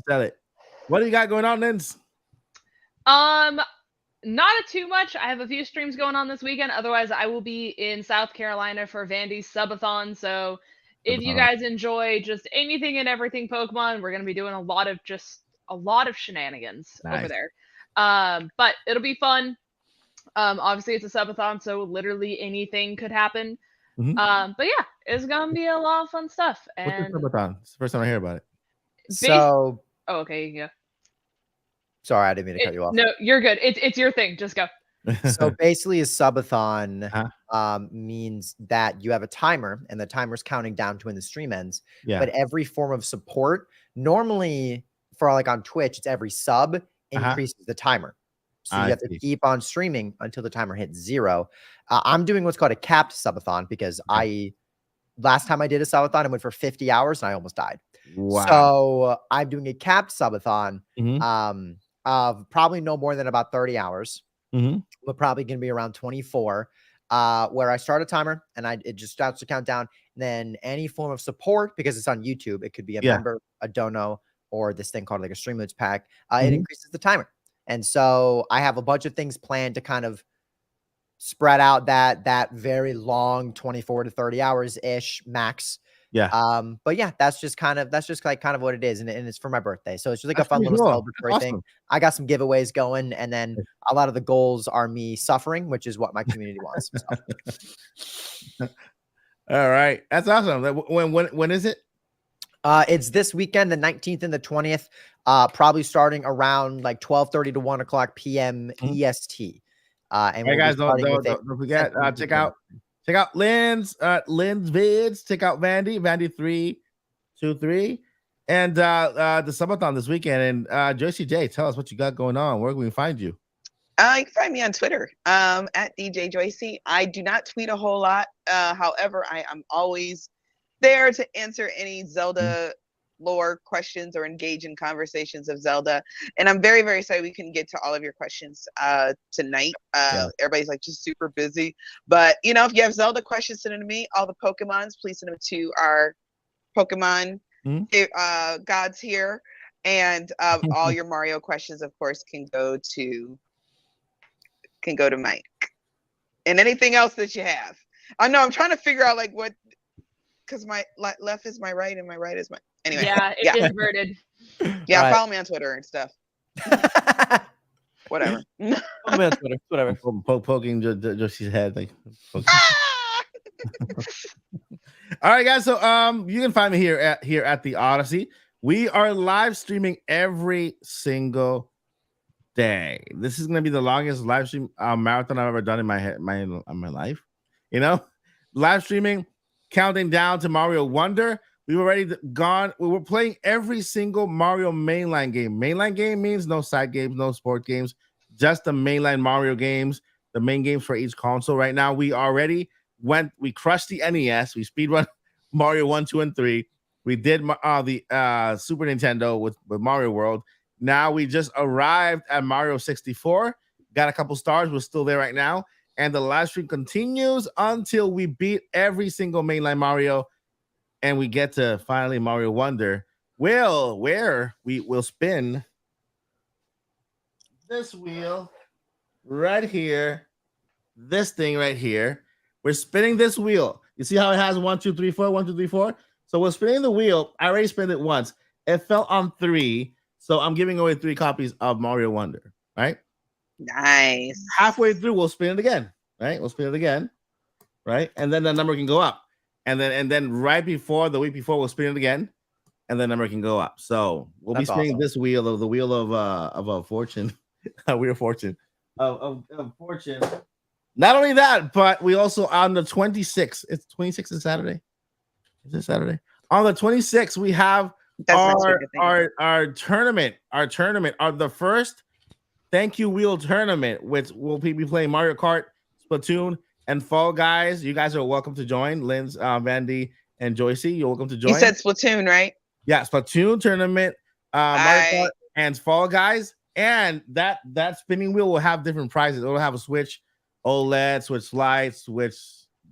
sell it. What do you got going on, Nins? Not too much. I have a few streams going on this weekend. Otherwise, I will be in South Carolina for Vandy's subathon. So if you guys enjoy just anything and everything Pokemon, we're gonna be doing a lot of shenanigans over there. But it'll be fun. Obviously it's a subathon, so literally anything could happen. Mm-hmm. But yeah, it's gonna be a lot of fun stuff. And what's the subathon? It's the first time I hear about it. So okay, yeah. Sorry, I didn't mean to cut you off. No, you're good. It's your thing. Just go. So basically, a subathon means that you have a timer, and the timer's counting down to when the stream ends. Yeah. But every form of support, normally for like on Twitch, it's every sub increases the timer. So you have to keep on streaming until the timer hits 0. I'm doing what's called a capped subathon because last time I did a subathon, I went for 50 hours and I almost died. Wow. So I'm doing a capped subathon of probably no more than about 30 hours. We're probably going to be around 24, where I start a timer and it just starts to count down. Then any form of support, because it's on YouTube, it could be a member, a dono, or this thing called like a Streamlabs pack. It increases the timer. And so I have a bunch of things planned to kind of spread out that very long 24 to 30 hours ish max. Yeah. But yeah, that's just kind of what it is. And it's for my birthday. So it's just like a fun little celebratory thing. I got some giveaways going, and then a lot of the goals are me suffering, which is what my community wants. So. All right. That's awesome. When is it? It's this weekend, the 19th and the 20th, probably starting around like 12:30 to 1 o'clock PM EST. And hey guys, don't forget, check out Lynn's vids. Check out Vandy 323, and the subathon this weekend. And Joycey J, tell us what you got going on. Where can we find you? You can find me on Twitter at DJ Joycey. I do not tweet a whole lot. However, I am always there to answer any Zelda lore questions or engage in conversations of Zelda. And I'm very, very sorry we couldn't get to all of your questions tonight. Everybody's like just super busy. But if you have Zelda questions, send them to me. All the Pokemons, please send them to our Pokemon God's here, and all your Mario questions, of course, can go to Mike, and anything else that you have. I know I'm trying to figure out like what, because my left is my right and my right is my anyway. Yeah, it's inverted. Yeah, Right. follow me on Twitter and stuff. Whatever. Follow me on Twitter. Whatever. Poking Josie's head. Like, all right, guys. So you can find me here at the Odyssey. We are live streaming every single day. This is gonna be the longest live stream marathon I've ever done in my life. You know, live streaming, counting down to Mario Wonder. We were already gone. We were playing every single Mario mainline game. Mainline game means no side games, no sport games, just the mainline Mario games, the main games for each console. Right now, we crushed the NES. We speedrun Mario 1, 2, and 3. We did the Super Nintendo with Mario World. Now we just arrived at Mario 64. Got a couple stars. We're still there right now. And the live stream continues until we beat every single mainline Mario. And we get to finally Mario Wonder. Where we will spin this wheel right here. This thing right here. We're spinning this wheel. You see how it has 1, 2, 3, 4, 1, 2, 3, 4? So we're spinning the wheel. I already spun it once. It fell on 3. So I'm giving away 3 copies of Mario Wonder, right? Nice. Halfway through, we'll spin it again, right? We'll spin it again, right? And then the number can go up. And then right before, the week before, we'll spin it again. And the number can go up. So we'll be spinning this wheel of the wheel of fortune. A weird fortune. Of fortune. Not only that, but we also on the 26th. It's 26th is Saturday. Is it Saturday? On the 26th, we have our tournament. Our tournament are the first thank you wheel tournament, which will be playing Mario Kart, Splatoon, and Fall Guys. You guys are welcome to join. Linz, Vandy, and Joycey, you're welcome to join. You said Splatoon, right? Yeah, Splatoon tournament, Mario Kart, and Fall Guys. And that spinning wheel will have different prizes. It'll have a Switch OLED, Switch Lite, Switch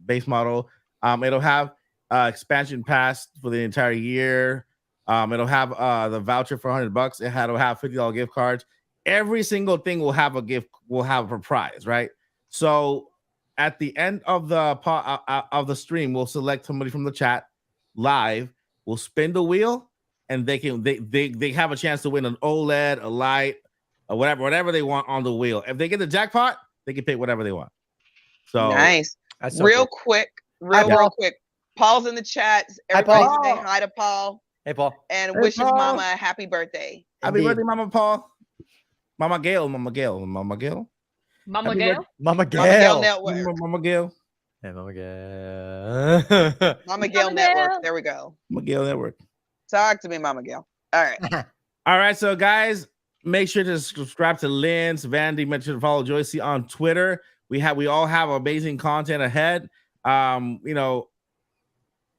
base model. It'll have expansion pass for the entire year. It'll have the voucher for $100. It'll have $50 gift cards. Every single thing will have a gift. Will have a prize, right? So at the end of the stream, we'll select somebody from the chat live. We'll spin the wheel, and they have a chance to win an OLED, a light, or whatever they want on the wheel. If they get the jackpot, they can pick whatever they want. So nice. So real cool. quick. Paul's in the chat. Everybody say hi to Paul. Hey, Paul. And wishes Mama a happy birthday. Happy birthday, Mama Paul. Mama Gail. Mama Gail. Mama Gail. Mama Gail? Mama Gail. Mama Gail Network. Mama Gail. Hey, Mama Gail. Mama Gail Network. There we go. Mama Gail Network. Talk to me, Mama Gail. All right. All right. So, guys, make sure to subscribe to Linz, Vandy. Make sure to follow Joycey on Twitter. We all have amazing content ahead. You know,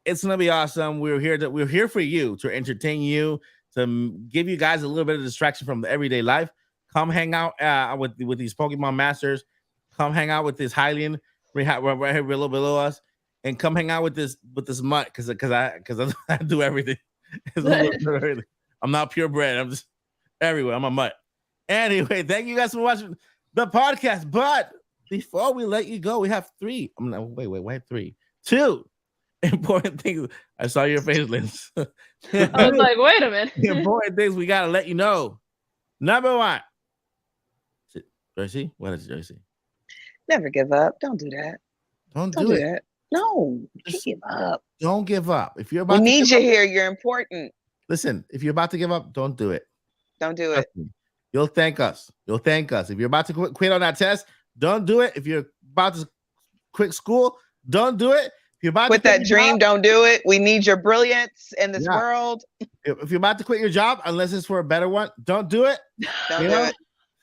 it's gonna be awesome. We're here for you, to entertain you, to give you guys a little bit of distraction from the everyday life. Come hang out with these Pokemon Masters. Come hang out with this Hylian right here, a little below us, and come hang out with this mutt because I do everything. I'm not purebred. I'm just everywhere. I'm a mutt. Anyway, thank you guys for watching the podcast. But before we let you go, we have 3. Wait, 3, 2 important things. I saw your face, Linz. I was like, wait a minute. The important things we gotta let you know. Number 1. Joycey, what is it, Joycey? Never give up. Don't do that. Don't do it. That. No, don't give up. Don't give up. If you're about we to need give you up, here. You're important. listen, if you're about to give up, don't do it. Don't do it. You'll thank us. If you're about to quit on that test, don't do it. If you're about to quit school, don't do it. If you're about quit to quit that dream, job, don't do it. We need your brilliance in this world. If you're about to quit your job, unless it's for a better one, don't do it. Don't do it.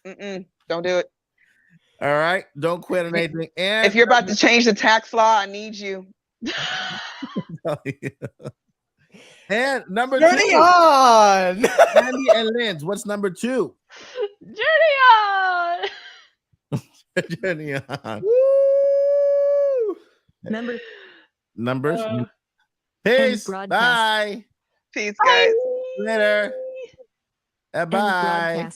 Mm-mm. Don't do it. All right. Don't quit on anything. And if you're about to change the tax law, I need you. And number 2. Journey on. Andy and Linz, what's number 2? Journey on. Journey on. Woo! Numbers. Peace. Bye. Peace, guys. Later. Bye.